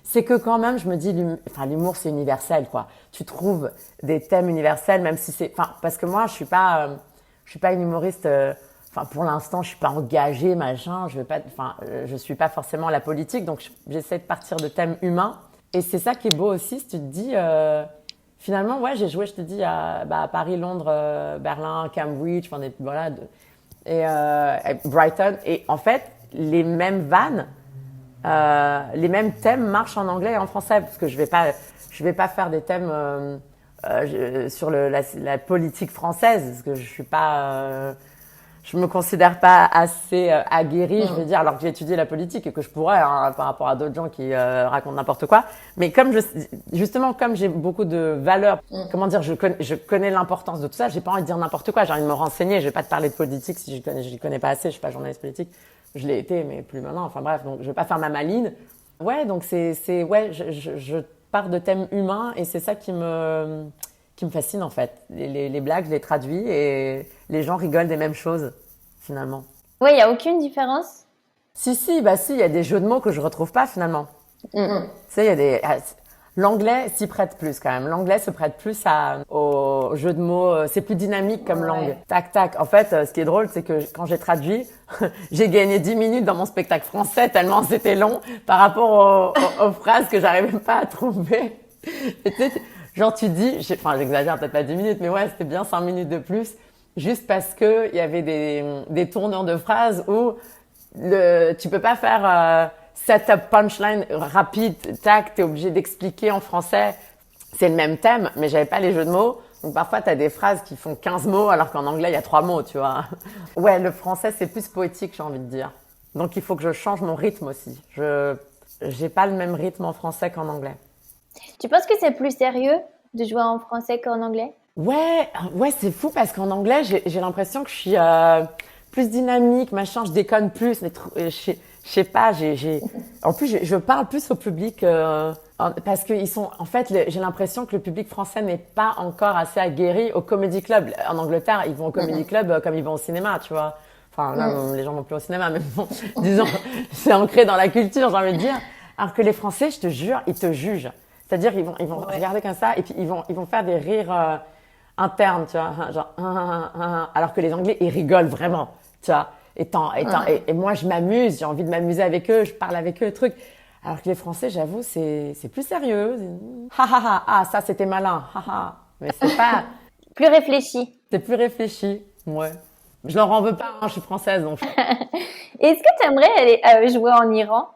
c'est que quand même, je me dis, l'humour, c'est universel, quoi. Tu trouves des thèmes universels, même si parce que moi, je suis pas je suis pas une humoriste. Enfin, pour l'instant, je suis pas engagée, machin. Je suis pas forcément à la politique, donc j'essaie de partir de thèmes humains. Et c'est ça qui est beau aussi, si tu te dis, finalement, ouais, j'ai joué, je te dis, à Paris, Londres, Berlin, Cambridge, enfin, voilà, et Brighton. Et en fait, les mêmes vannes, les mêmes thèmes marchent en anglais et en français, parce que je vais pas faire des thèmes sur la politique française, parce que je me considère pas assez aguerrie, je veux dire, alors que j'ai étudié la politique et que je pourrais, hein, par rapport à d'autres gens qui racontent n'importe quoi. Mais justement, comme j'ai beaucoup de valeurs, comment dire, je connais l'importance de tout ça, j'ai pas envie de dire n'importe quoi, j'ai envie de me renseigner, je vais pas te parler de politique si je connais pas assez, je suis pas journaliste politique. Je l'ai été, mais plus maintenant, enfin bref, donc je vais pas faire ma maline. Ouais, donc ouais, je pars de thèmes humains et c'est ça qui me fascine en fait. Les blagues, je les traduis et les gens rigolent des mêmes choses finalement. Ouais, il y a aucune différence. Si, il y a des jeux de mots que je retrouve pas finalement. Tu sais, il y a l'anglais s'y prête plus quand même. L'anglais se prête plus aux jeux de mots. C'est plus dynamique comme langue. Tac, tac. En fait, ce qui est drôle, c'est que quand j'ai traduit, j'ai gagné 10 minutes dans mon spectacle français tellement c'était long par rapport aux phrases que j'arrivais pas à trouver. Et tu sais, genre tu dis, j'exagère peut-être pas 10 minutes, mais ouais, c'était bien 5 minutes de plus, juste parce que il y avait des tournures de phrases où tu peux pas faire setup punchline rapide, tac, t'es obligé d'expliquer en français. C'est le même thème, mais j'avais pas les jeux de mots. Donc parfois t'as des phrases qui font 15 mots alors qu'en anglais il y a 3 mots, tu vois. Ouais, le français c'est plus poétique, j'ai envie de dire. Donc il faut que je change mon rythme aussi. J'ai pas le même rythme en français qu'en anglais. Tu penses que c'est plus sérieux de jouer en français qu'en anglais? Ouais, c'est fou parce qu'en anglais, j'ai l'impression que je suis plus dynamique, machin, je déconne plus, mais je sais pas, en plus je parle plus au public parce que en fait, j'ai l'impression que le public français n'est pas encore assez aguerri au comedy club. En Angleterre, ils vont au comedy club comme ils vont au cinéma, tu vois. Enfin, là, les gens vont plus au cinéma, mais bon, disons, c'est ancré dans la culture, j'ai envie de dire. Alors que les Français, je te jure, ils te jugent. C'est-à-dire, ils vont regarder comme ça et puis ils vont faire des rires internes, tu vois, genre, alors que les Anglais, ils rigolent vraiment, tu vois. Et moi, je m'amuse, j'ai envie de m'amuser avec eux, je parle avec eux, truc. Alors que les Français, j'avoue, c'est plus sérieux. Ça c'était malin, Mais c'est pas. Plus réfléchi. C'est plus réfléchi, ouais. Je leur en veux pas, hein, je suis française, donc. Est-ce que tu aimerais aller jouer en Iran?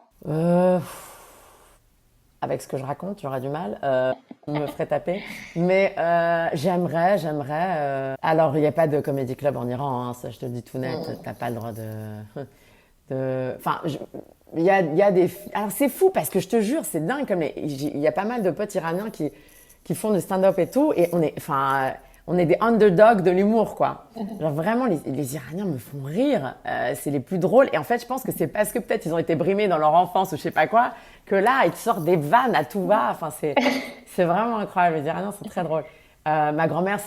Avec ce que je raconte, j'aurais du mal, me ferait taper. Mais j'aimerais. Alors, il n'y a pas de comédie club en Iran, hein, ça je te le dis tout net. T'as pas le droit Enfin, il y a des. Alors c'est fou parce que je te jure, c'est dingue comme il y a pas mal de potes iraniens qui font du stand-up et tout, et on est des underdogs de l'humour, quoi. Genre vraiment, les Iraniens me font rire. C'est les plus drôles. Et en fait, je pense que c'est parce que peut-être ils ont été brimés dans leur enfance ou je sais pas quoi, que là, ils sortent des vannes à tout va. Enfin, c'est vraiment incroyable. Les Iraniens sont très drôles. Ma grand-mère,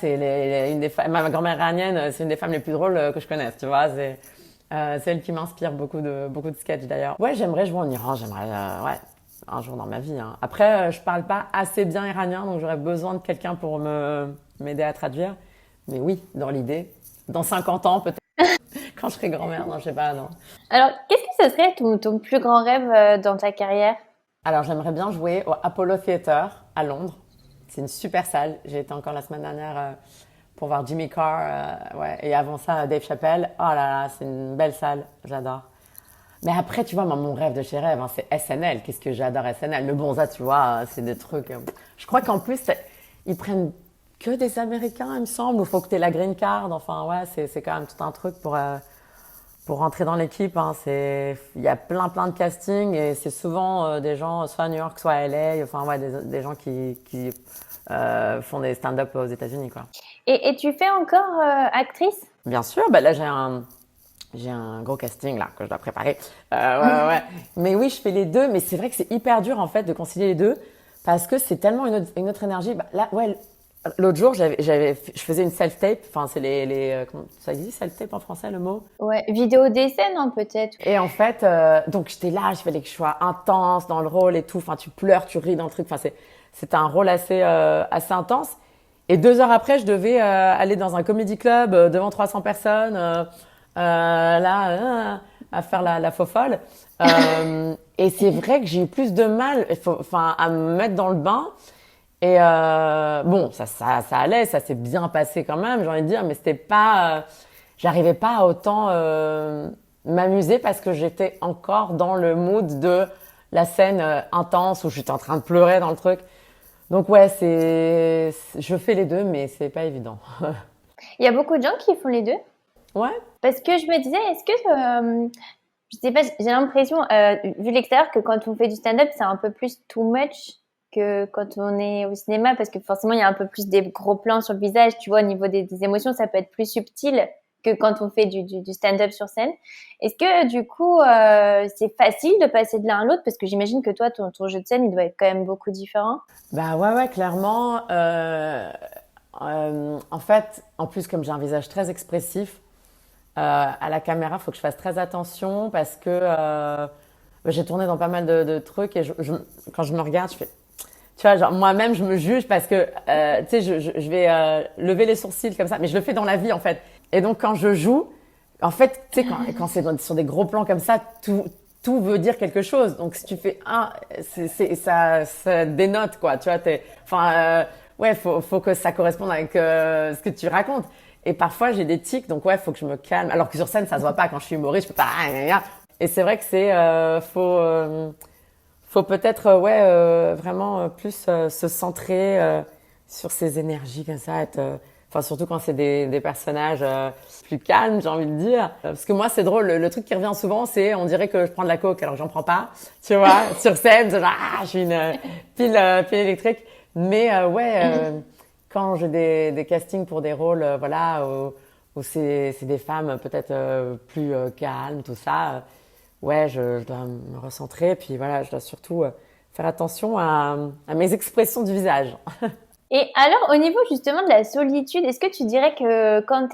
ma grand-mère iranienne, c'est une des femmes les plus drôles que je connaisse, tu vois. C'est elle qui m'inspire beaucoup de sketchs d'ailleurs. Ouais, j'aimerais jouer en Iran. J'aimerais, ouais, un jour dans ma vie. Hein. Après, je parle pas assez bien iranien, donc j'aurais besoin de quelqu'un pour m'aider à traduire. Mais oui, dans l'idée. Dans 50 ans, peut-être. Quand je serai grand-mère, non, je sais pas, non. Alors, qu'est-ce que ce serait ton plus grand rêve dans ta carrière? Alors, j'aimerais bien jouer au Apollo Theatre à Londres. C'est une super salle. J'ai été encore la semaine dernière pour voir Jimmy Carr. Ouais. Et avant ça, Dave Chappelle. Oh là là, c'est une belle salle. J'adore. Mais après, tu vois, mon rêve de chez rêve, hein, c'est SNL. Qu'est-ce que j'adore SNL. Mais bon, ça, tu vois, c'est des trucs... Je crois qu'en plus, ils prennent que des Américains, il me semble. Ou il faut que tu aies la green card. Enfin, ouais, c'est quand même tout un truc pour rentrer dans l'équipe. Hein. Il y a plein de castings et c'est souvent des gens, soit à New York, soit à LA. Enfin, ouais, des gens qui font des stand-up aux États-Unis, quoi. Et tu fais encore actrice? Bien sûr. Bah, là, j'ai un gros casting là que je dois préparer. Ouais. Mais oui, je fais les deux. Mais c'est vrai que c'est hyper dur en fait de concilier les deux parce que c'est tellement une autre énergie. Bah, là, ouais. L'autre jour, je faisais une self-tape. Enfin, c'est comment ça existe self-tape en français le mot? Ouais, vidéo d'essai, non peut-être. Et en fait, donc j'étais là, il fallait que je sois intense dans le rôle et tout. Enfin, tu pleures, tu ris dans le truc. Enfin, c'était un rôle assez intense. Et 2 heures après, je devais aller dans un comedy club devant 300 personnes, à faire la faux folle. Et c'est vrai que j'ai eu plus de mal, à me mettre dans le bain. Et bon, ça allait, ça s'est bien passé quand même, j'ai envie de dire, mais c'était pas, j'arrivais pas à autant m'amuser parce que j'étais encore dans le mood de la scène intense où j'étais en train de pleurer dans le truc. Donc ouais, je fais les deux, mais c'est pas évident. Il y a beaucoup de gens qui font les deux. Ouais. Parce que je me disais, est-ce que, je sais pas, j'ai l'impression, vu de l'extérieur, que quand on fait du stand-up, c'est un peu plus too much que quand on est au cinéma, parce que forcément, il y a un peu plus des gros plans sur le visage, tu vois, au niveau des émotions, ça peut être plus subtil que quand on fait du stand-up sur scène. Est-ce que, du coup, c'est facile de passer de l'un à l'autre? Parce que j'imagine que toi, ton jeu de scène, il doit être quand même beaucoup différent. Bah ouais, clairement. En fait, en plus, comme j'ai un visage très expressif, à la caméra, il faut que je fasse très attention parce que j'ai tourné dans pas mal de trucs et quand je me regarde, je fais, tu vois, genre moi-même, je me juge parce que, tu sais, je vais lever les sourcils comme ça, mais je le fais dans la vie en fait. Et donc quand je joue, en fait, tu sais, quand c'est sur des gros plans comme ça, tout veut dire quelque chose. Donc si tu fais ça dénote quoi, tu vois, ouais, faut que ça corresponde avec ce que tu racontes. Et parfois, j'ai des tics, donc ouais, faut que je me calme. Alors que sur scène, ça se voit pas. Quand je suis humoriste, je peux pas. Et c'est vrai que faut peut-être, vraiment plus se centrer sur ses énergies comme ça, surtout quand c'est des personnages plus calmes, j'ai envie de dire. Parce que moi, c'est drôle. Le truc qui revient souvent, c'est on dirait que je prends de la coke alors que j'en prends pas. Tu vois, sur scène, c'est genre, je suis une pile électrique. Mais quand j'ai des castings pour des rôles, où c'est des femmes peut-être plus calmes, tout ça, je dois me recentrer. Puis voilà, je dois surtout faire attention à mes expressions du visage. Et alors, au niveau justement de la solitude, est-ce que tu dirais que quand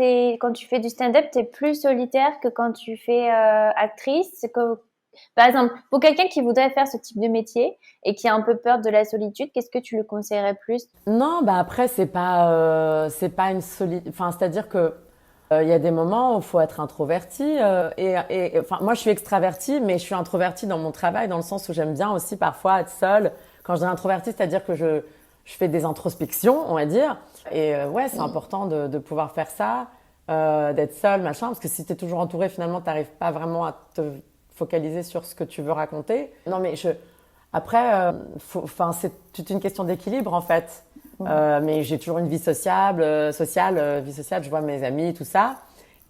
tu fais du stand-up, t'es plus solitaire que quand tu fais actrice? Par exemple, pour quelqu'un qui voudrait faire ce type de métier et qui a un peu peur de la solitude, qu'est-ce que tu lui conseillerais plus? Non, bah après c'est pas une solitude. Enfin, c'est-à-dire que il y a des moments où il faut être introverti enfin moi je suis extravertie, mais je suis introvertie dans mon travail dans le sens où j'aime bien aussi parfois être seule. Quand je dis introvertie, c'est-à-dire que je fais des introspections, on va dire. Et c'est important de pouvoir faire ça, d'être seule, machin, parce que si t'es toujours entourée, finalement, t'arrives pas vraiment à te focaliser sur ce que tu veux raconter. Non, mais après, c'est toute une question d'équilibre, en fait. Mais j'ai toujours une vie sociale, je vois mes amis, tout ça.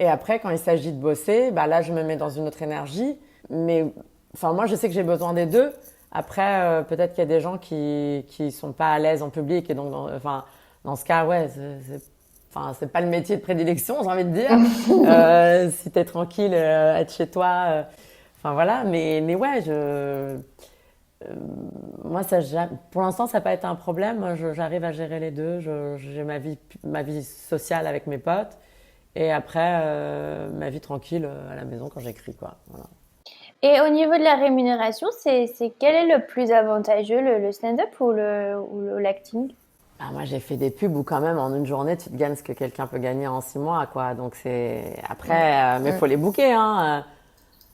Et après, quand il s'agit de bosser, bah là, je me mets dans une autre énergie. Mais, moi, je sais que j'ai besoin des deux. Après, peut-être qu'il y a des gens qui sont pas à l'aise en public et donc dans ce cas, ouais, c'est pas le métier de prédilection, j'ai envie de dire. Si t'es tranquille, être chez toi, voilà. Mais ouais, moi pour l'instant ça n'a pas été un problème. J'arrive à gérer les deux. J'ai ma vie sociale avec mes potes et après ma vie tranquille à la maison quand j'écris quoi. Voilà. Et au niveau de la rémunération, c'est quel est le plus avantageux, le stand-up ou l'acting? Bah, moi, j'ai fait des pubs où quand même, en une journée, tu te gagnes ce que quelqu'un peut gagner en 6 mois, quoi. Donc après, mais faut les booker, hein.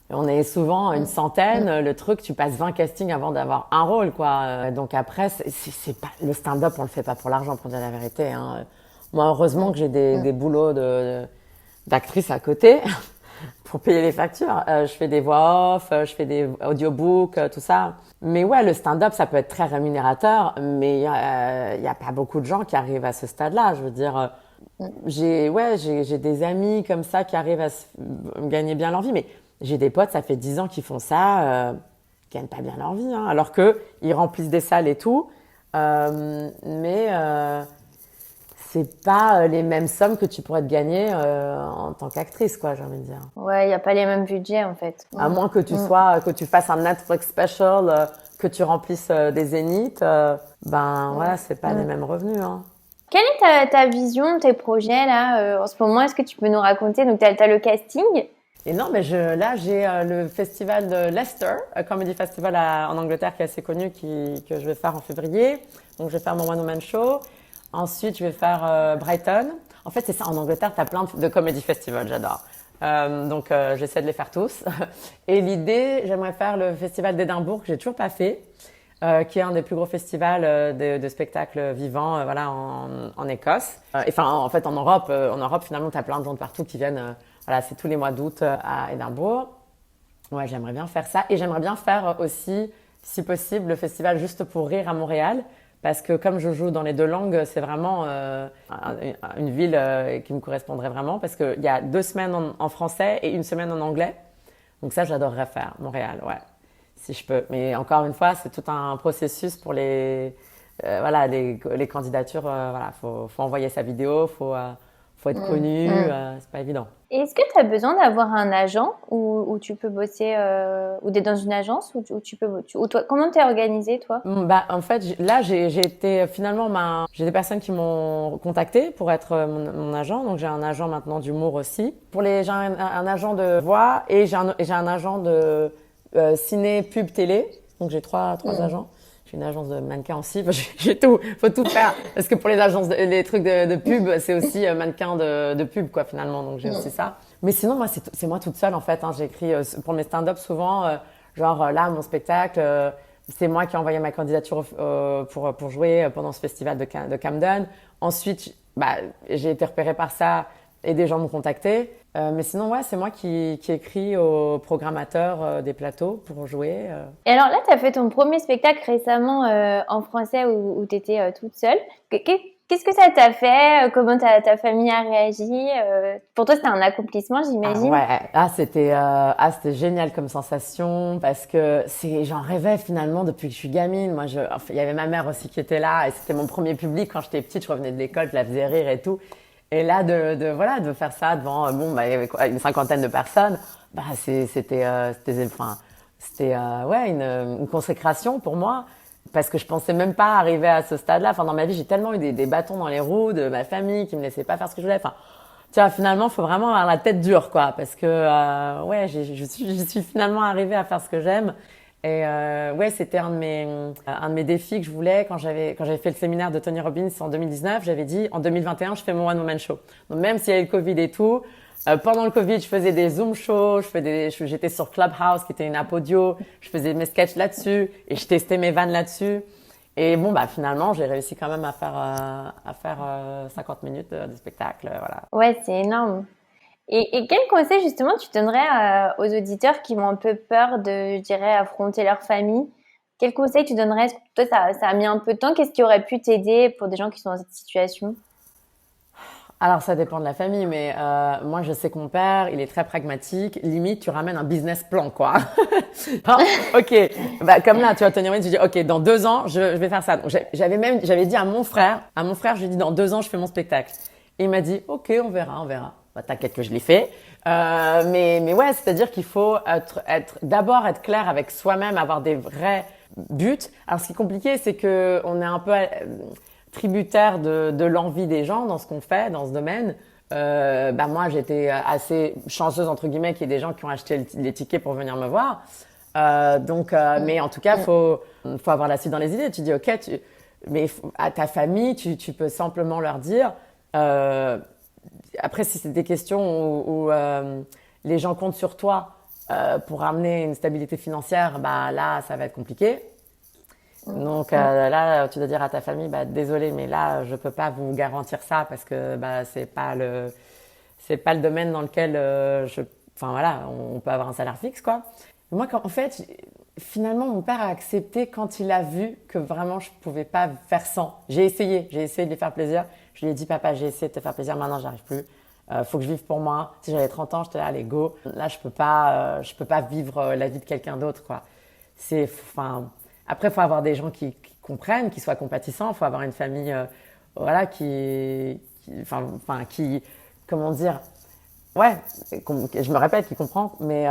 On est souvent une centaine. Le truc, tu passes 20 castings avant d'avoir un rôle, quoi. Donc après, c'est pas, le stand-up, on le fait pas pour l'argent, pour dire la vérité, hein. Moi, heureusement que j'ai des boulots d'actrice à côté. Pour payer les factures. Je fais des voix off, je fais des audiobooks, tout ça. Mais ouais, le stand-up, ça peut être très rémunérateur, mais il y a pas beaucoup de gens qui arrivent à ce stade-là. Je veux dire, j'ai des amis comme ça qui arrivent à gagner bien leur vie, mais j'ai des potes, ça fait 10 ans qu'ils font ça, qui gagnent pas bien leur vie, hein, alors que ils remplissent des salles et tout, mais c'est pas les mêmes sommes que tu pourrais te gagner en tant qu'actrice, quoi, j'ai envie de dire. Ouais, il y a pas les mêmes budgets en fait. À moins que que tu fasses un Netflix special, que tu remplisses des zéniths, voilà, c'est pas les mêmes revenus, hein. Quelle est ta vision, tes projets là en ce moment? Est-ce que tu peux nous raconter? Donc t'as le casting. Et non, mais là j'ai le festival de Leicester, Comedy Festival en Angleterre qui est assez connu, que je vais faire en février. Donc je vais faire mon one woman show. Ensuite, je vais faire Brighton. En fait, c'est ça. En Angleterre, t'as plein de comedy festivals. J'adore. Donc, j'essaie de les faire tous. Et l'idée, j'aimerais faire le festival d'Édimbourg que j'ai toujours pas fait, qui est un des plus gros festivals de spectacles vivants, voilà, en Écosse. Enfin, en fait, en Europe, finalement, t'as plein de gens de partout qui viennent. Voilà, c'est tous les mois d'août à Édimbourg. Ouais, j'aimerais bien faire ça. Et j'aimerais bien faire aussi, si possible, le festival Juste pour rire à Montréal. Parce que comme je joue dans les deux langues, c'est vraiment une ville qui me correspondrait vraiment. Parce qu'il y a 2 semaines en français et 1 semaine en anglais. Donc ça, j'adorerais faire, Montréal, ouais, si je peux. Mais encore une fois, c'est tout un processus pour voilà, les candidatures. Voilà, faut envoyer sa vidéo, faut être connu. C'est pas évident. Et est-ce que tu as besoin d'avoir un agent ou tu peux bosser ou d'être dans une agence ou tu peux ou toi comment t'es organisée toi? Bah en fait là j'ai été finalement j'ai des personnes qui m'ont contacté pour être mon agent, donc j'ai un agent maintenant d'humour aussi. J'ai un agent de voix et j'ai un agent de ciné, pub, télé. Donc j'ai trois agents. J'ai une agence de mannequin aussi. J'ai tout. Faut tout faire. Parce que pour les agences, les trucs de pub, c'est aussi mannequin de pub, quoi, finalement. Donc, j'ai aussi ça. Mais sinon, moi, c'est moi toute seule, en fait, hein. J'écris, pour mes stand-up, souvent, là, mon spectacle, c'est moi qui ai envoyé ma candidature, pour jouer pendant ce festival de Camden. Ensuite, j'ai été repérée par ça et des gens m'ont contacté. Mais sinon, ouais, c'est moi qui écris aux programmateurs des plateaux pour jouer. Et alors là, tu as fait ton premier spectacle récemment en français où tu étais toute seule. Qu'est-ce que ça t'a fait? Comment ta famille a réagi? Pour toi, c'était un accomplissement, j'imagine. C'était génial comme sensation parce que j'en rêvais finalement depuis que je suis gamine. Moi, il y avait ma mère aussi qui était là et c'était mon premier public quand j'étais petite. Je revenais de l'école, je la faisais rire et tout. Et là, de faire ça devant, il y avait une 50aine de personnes, c'était une consécration pour moi. Parce que je pensais même pas arriver à ce stade-là. Enfin, dans ma vie, j'ai tellement eu des bâtons dans les roues de ma famille qui me laissait pas faire ce que je voulais. Enfin, tu vois, finalement, faut vraiment avoir la tête dure, quoi. Parce que, je suis finalement arrivée à faire ce que j'aime. Et c'était un de mes défis que je voulais quand j'avais fait le séminaire de Tony Robbins en 2019. J'avais dit en 2021, je fais mon one woman show. Donc même s'il y a eu le Covid et tout, pendant le Covid, je faisais des Zoom shows, j'étais sur Clubhouse qui était une app audio, je faisais mes sketchs là-dessus et je testais mes vannes là-dessus. Et finalement, j'ai réussi quand même à faire 50 minutes de spectacle, voilà. Ouais, c'est énorme. Et quel conseil justement tu donnerais aux auditeurs qui ont un peu peur de, je dirais, affronter leur famille? Quel conseil tu donnerais? Toi, ça a mis un peu de temps. Qu'est-ce qui aurait pu t'aider pour des gens qui sont dans cette situation? Alors, ça dépend de la famille, mais moi, je sais que mon père, il est très pragmatique. Limite, tu ramènes un business plan, quoi. Ok, comme là, tu vas tenir une, tu dis, ok, dans 2 ans, je vais faire ça. Donc, j'avais dit à mon frère, je lui ai dit, dans 2 ans, je fais mon spectacle. Et il m'a dit, ok, on verra. T'inquiète que je l'ai fait. Mais ouais, c'est-à-dire qu'il faut d'abord être clair avec soi-même, avoir des vrais buts. Alors, ce qui est compliqué, c'est que on est un peu tributaire de l'envie des gens dans ce qu'on fait, dans ce domaine. Moi, j'étais assez chanceuse, entre guillemets, qu'il y ait des gens qui ont acheté les tickets pour venir me voir. Mais en tout cas, faut avoir la suite dans les idées. Tu dis, ok, mais à ta famille, tu peux simplement leur dire, après, si c'est des questions où les gens comptent sur toi pour amener une stabilité financière, là, ça va être compliqué. Donc là, tu dois dire à ta famille, désolé, mais là, je peux pas vous garantir ça parce que c'est pas le domaine dans lequel on peut avoir un salaire fixe, quoi. Et moi, en fait, finalement, mon père a accepté quand il a vu que vraiment je pouvais pas faire sans. J'ai essayé de lui faire plaisir. Je lui ai dit, papa, j'ai essayé de te faire plaisir, maintenant j'arrive plus. Faut que je vive pour moi. Si j'avais 30 ans, j'étais là, allez, go. Là, je peux pas vivre la vie de quelqu'un d'autre, quoi. Après, faut avoir des gens qui comprennent, qui soient compatissants. Faut avoir une famille, comment dire, ouais, je me répète, qui comprend, mais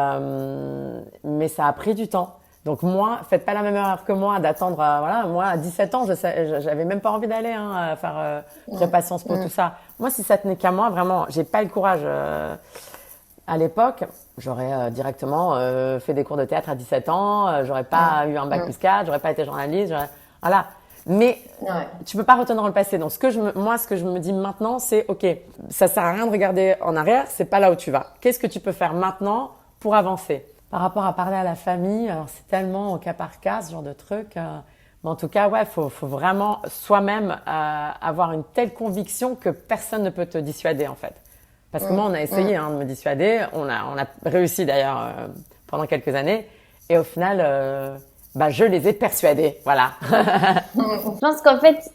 ça a pris du temps. Donc moi, faites pas la même erreur que moi d'attendre. Moi à 17 ans, j'avais même pas envie d'aller faire prépa Sciences Po, tout ça. Moi, si ça tenait qu'à moi, vraiment, j'ai pas eu le courage. À l'époque, j'aurais directement fait des cours de théâtre à 17 ans. J'aurais pas eu un bac plus 4, j'aurais pas été journaliste. Voilà. Mais Ouais. tu peux pas retourner dans le passé. Donc, moi, ce que je me dis maintenant, c'est, OK, ça sert à rien de regarder en arrière, c'est pas là où tu vas. Qu'est-ce que tu peux faire maintenant pour avancer? Par rapport à parler à la famille, alors c'est tellement au cas par cas, ce genre de truc. Mais en tout cas, ouais, faut vraiment soi-même avoir une telle conviction que personne ne peut te dissuader, en fait. Parce que moi, on a essayé de me dissuader. On a réussi d'ailleurs pendant quelques années. Et au final, je les ai persuadés. Voilà. Je pense qu'en fait,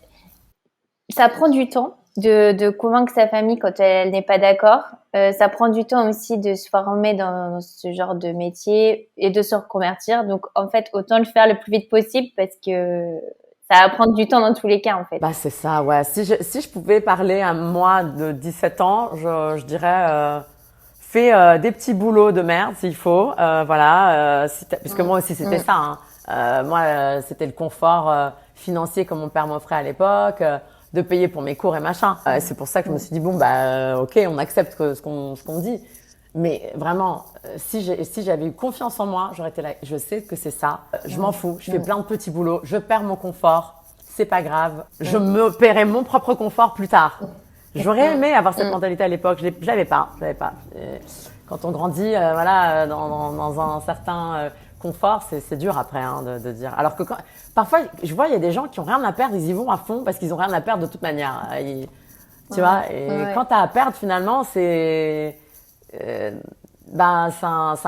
ça prend du temps de convaincre sa famille quand elle n'est pas d'accord. Ça prend du temps aussi de se former dans ce genre de métier et de se reconvertir. Donc, en fait, autant le faire le plus vite possible parce que ça va prendre du temps dans tous les cas, en fait. Bah, c'est ça, ouais. Si je pouvais parler à moi de 17 ans, je dirais, fais des petits boulots de merde s'il faut. Voilà. Parce que moi aussi, c'était ça. Hein. Moi, c'était le confort financier que mon père m'offrait à l'époque, de payer pour mes cours et machin. C'est pour ça que je me suis dit, bon, ok, on accepte ce qu'on dit. Mais vraiment, si j'avais eu confiance en moi, j'aurais été là. Je sais que c'est ça. Je m'en fous. Je fais plein de petits boulots. Je perds mon confort. C'est pas grave. Je me paierai mon propre confort plus tard. J'aurais aimé avoir cette mentalité à l'époque. Je l'avais pas. Quand on grandit, voilà, dans un certain confort, c'est dur après de dire. Alors que parfois, je vois, il y a des gens qui ont rien à perdre, ils y vont à fond parce qu'ils ont rien à perdre de toute manière. Tu vois. Et quand t'as à perdre, finalement, c'est un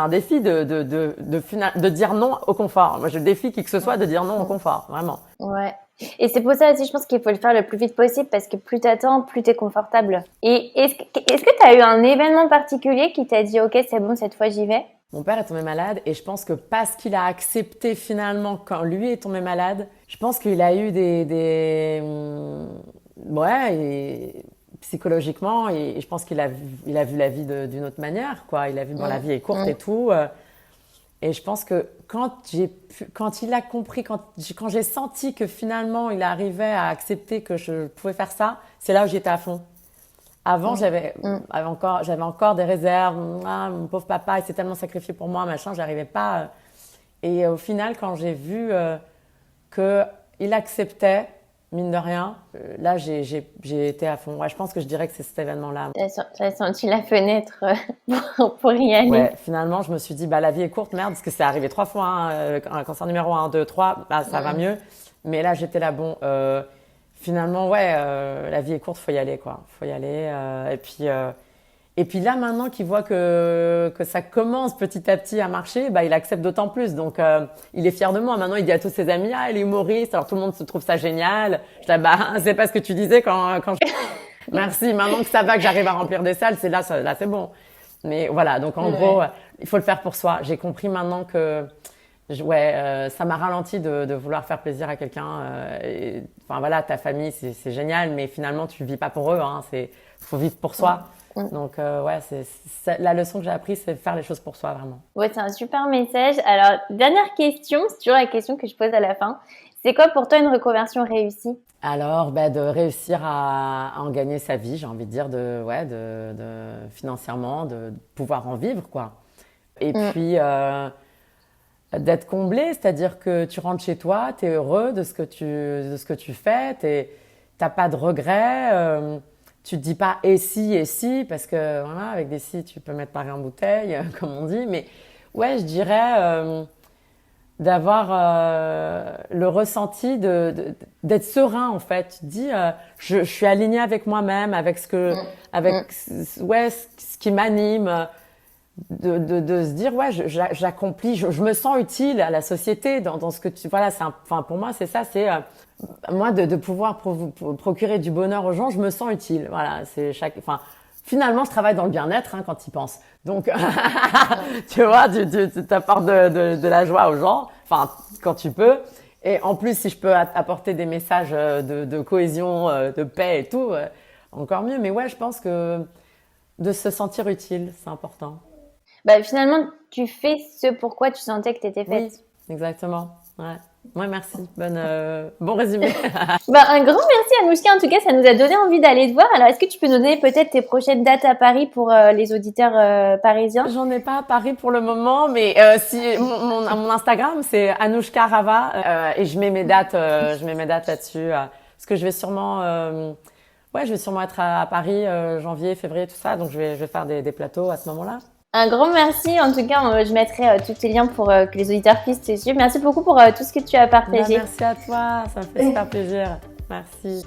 défi de dire non au confort. Moi, je défie qui que ce soit de dire non au confort, vraiment. Ouais. Et c'est pour ça aussi, je pense qu'il faut le faire le plus vite possible parce que plus t'attends, plus t'es confortable. Et est-ce que t'as eu un événement particulier qui t'a dit « Ok, c'est bon, cette fois j'y vais ». Mon père est tombé malade et je pense que parce qu'il a accepté finalement quand lui est tombé malade, je pense qu'il a eu psychologiquement, et je pense qu'il a vu la vie d'une autre manière, quoi. Il a vu, la vie est courte et tout. Et je pense que quand il a compris, quand j'ai senti que finalement il arrivait à accepter que je pouvais faire ça, c'est là où j'étais à fond. Avant, j'avais encore des réserves. Mon pauvre papa, il s'est tellement sacrifié pour moi, machin, j'arrivais pas. Et au final, quand j'ai vu qu'il acceptait, mine de rien, là, j'ai été à fond. Ouais, je pense que je dirais que c'est cet événement-là. T'as senti la fenêtre pour y aller. Ouais, finalement, je me suis dit, la vie est courte, merde, parce que c'est arrivé 3 fois, un cancer numéro 1, 2, 3, ça va mieux. Mais là, j'étais là, bon, finalement, ouais, la vie est courte, faut y aller, quoi. Faut y aller. Et puis là, maintenant qu'il voit que ça commence petit à petit à marcher, il accepte d'autant plus. Donc, il est fier de moi. Maintenant, il dit à tous ses amis, il est humoriste. Alors, tout le monde se trouve ça génial. Je dis, c'est pas ce que tu disais quand Merci. Maintenant que ça va, que j'arrive à remplir des salles, là, c'est bon. Mais voilà. Donc, en gros, il faut le faire pour soi. J'ai compris maintenant que, ça m'a ralenti de vouloir faire plaisir à quelqu'un. Enfin, voilà, ta famille, c'est génial, mais finalement, tu vis pas pour eux, hein. Faut vivre pour soi. Donc, c'est la leçon que j'ai apprise, c'est faire les choses pour soi, vraiment. Ouais, c'est un super message. Alors, dernière question, c'est toujours la question que je pose à la fin. C'est quoi pour toi une reconversion réussie? Alors, de réussir à en gagner sa vie, j'ai envie de dire, financièrement, de pouvoir en vivre, quoi. Et puis, d'être comblé, c'est-à-dire que tu rentres chez toi, tu es heureux de ce que tu fais, t'as pas de regrets, tu te dis pas et si, parce que voilà, avec des si, tu peux mettre Paris en bouteille, comme on dit. Mais ouais, je dirais d'avoir le ressenti d'être serein, en fait. Tu te dis, je suis alignée avec moi-même, avec ce qui m'anime. De se dire, j'accomplis, je me sens utile à la société dans ce que tu... Voilà, pour moi, c'est ça, c'est... moi, de pouvoir procurer du bonheur aux gens, je me sens utile. Voilà, finalement, je travaille dans le bien-être, quand tu y penses. Donc, tu vois, tu t'apportes de la joie aux gens, quand tu peux. Et en plus, si je peux apporter des messages de cohésion, de paix et tout, encore mieux. Mais ouais, je pense que de se sentir utile, c'est important. Finalement, tu fais ce pourquoi tu sentais que tu étais faite. Oui, exactement. Ouais. Ouais, merci. Bon résumé. Un grand merci Anouchka, en tout cas ça nous a donné envie d'aller te voir. Alors est-ce que tu peux nous donner peut-être tes prochaines dates à Paris pour les auditeurs parisiens? J'en ai pas à Paris pour le moment, mais si mon Instagram c'est Anouchka Rava et je mets mes dates là-dessus parce que je vais sûrement être à Paris janvier, février, tout ça, donc je vais faire des plateaux à ce moment-là. Un grand merci. En tout cas, je mettrai tous tes liens pour que les auditeurs puissent te suivre. Merci beaucoup pour tout ce que tu as partagé. Merci à toi, ça me fait super plaisir. Merci.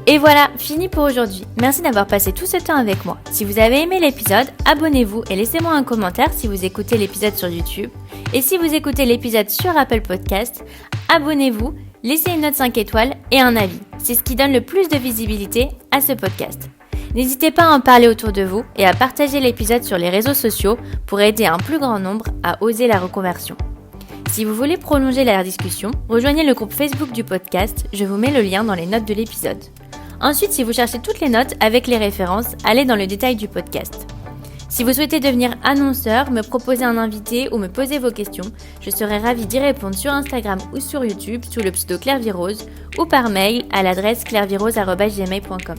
Et voilà, fini pour aujourd'hui. Merci d'avoir passé tout ce temps avec moi. Si vous avez aimé l'épisode, abonnez-vous et laissez-moi un commentaire si vous écoutez l'épisode sur YouTube. Et si vous écoutez l'épisode sur Apple Podcast, abonnez-vous, laissez une note 5 étoiles et un avis. C'est ce qui donne le plus de visibilité à ce podcast. N'hésitez pas à en parler autour de vous et à partager l'épisode sur les réseaux sociaux pour aider un plus grand nombre à oser la reconversion. Si vous voulez prolonger la discussion, rejoignez le groupe Facebook du podcast, je vous mets le lien dans les notes de l'épisode. Ensuite, si vous cherchez toutes les notes avec les références, allez dans le détail du podcast. Si vous souhaitez devenir annonceur, me proposer un invité ou me poser vos questions, je serai ravie d'y répondre sur Instagram ou sur YouTube sous le pseudo Claire Virose ou par mail à l'adresse clairevirose@gmail.com.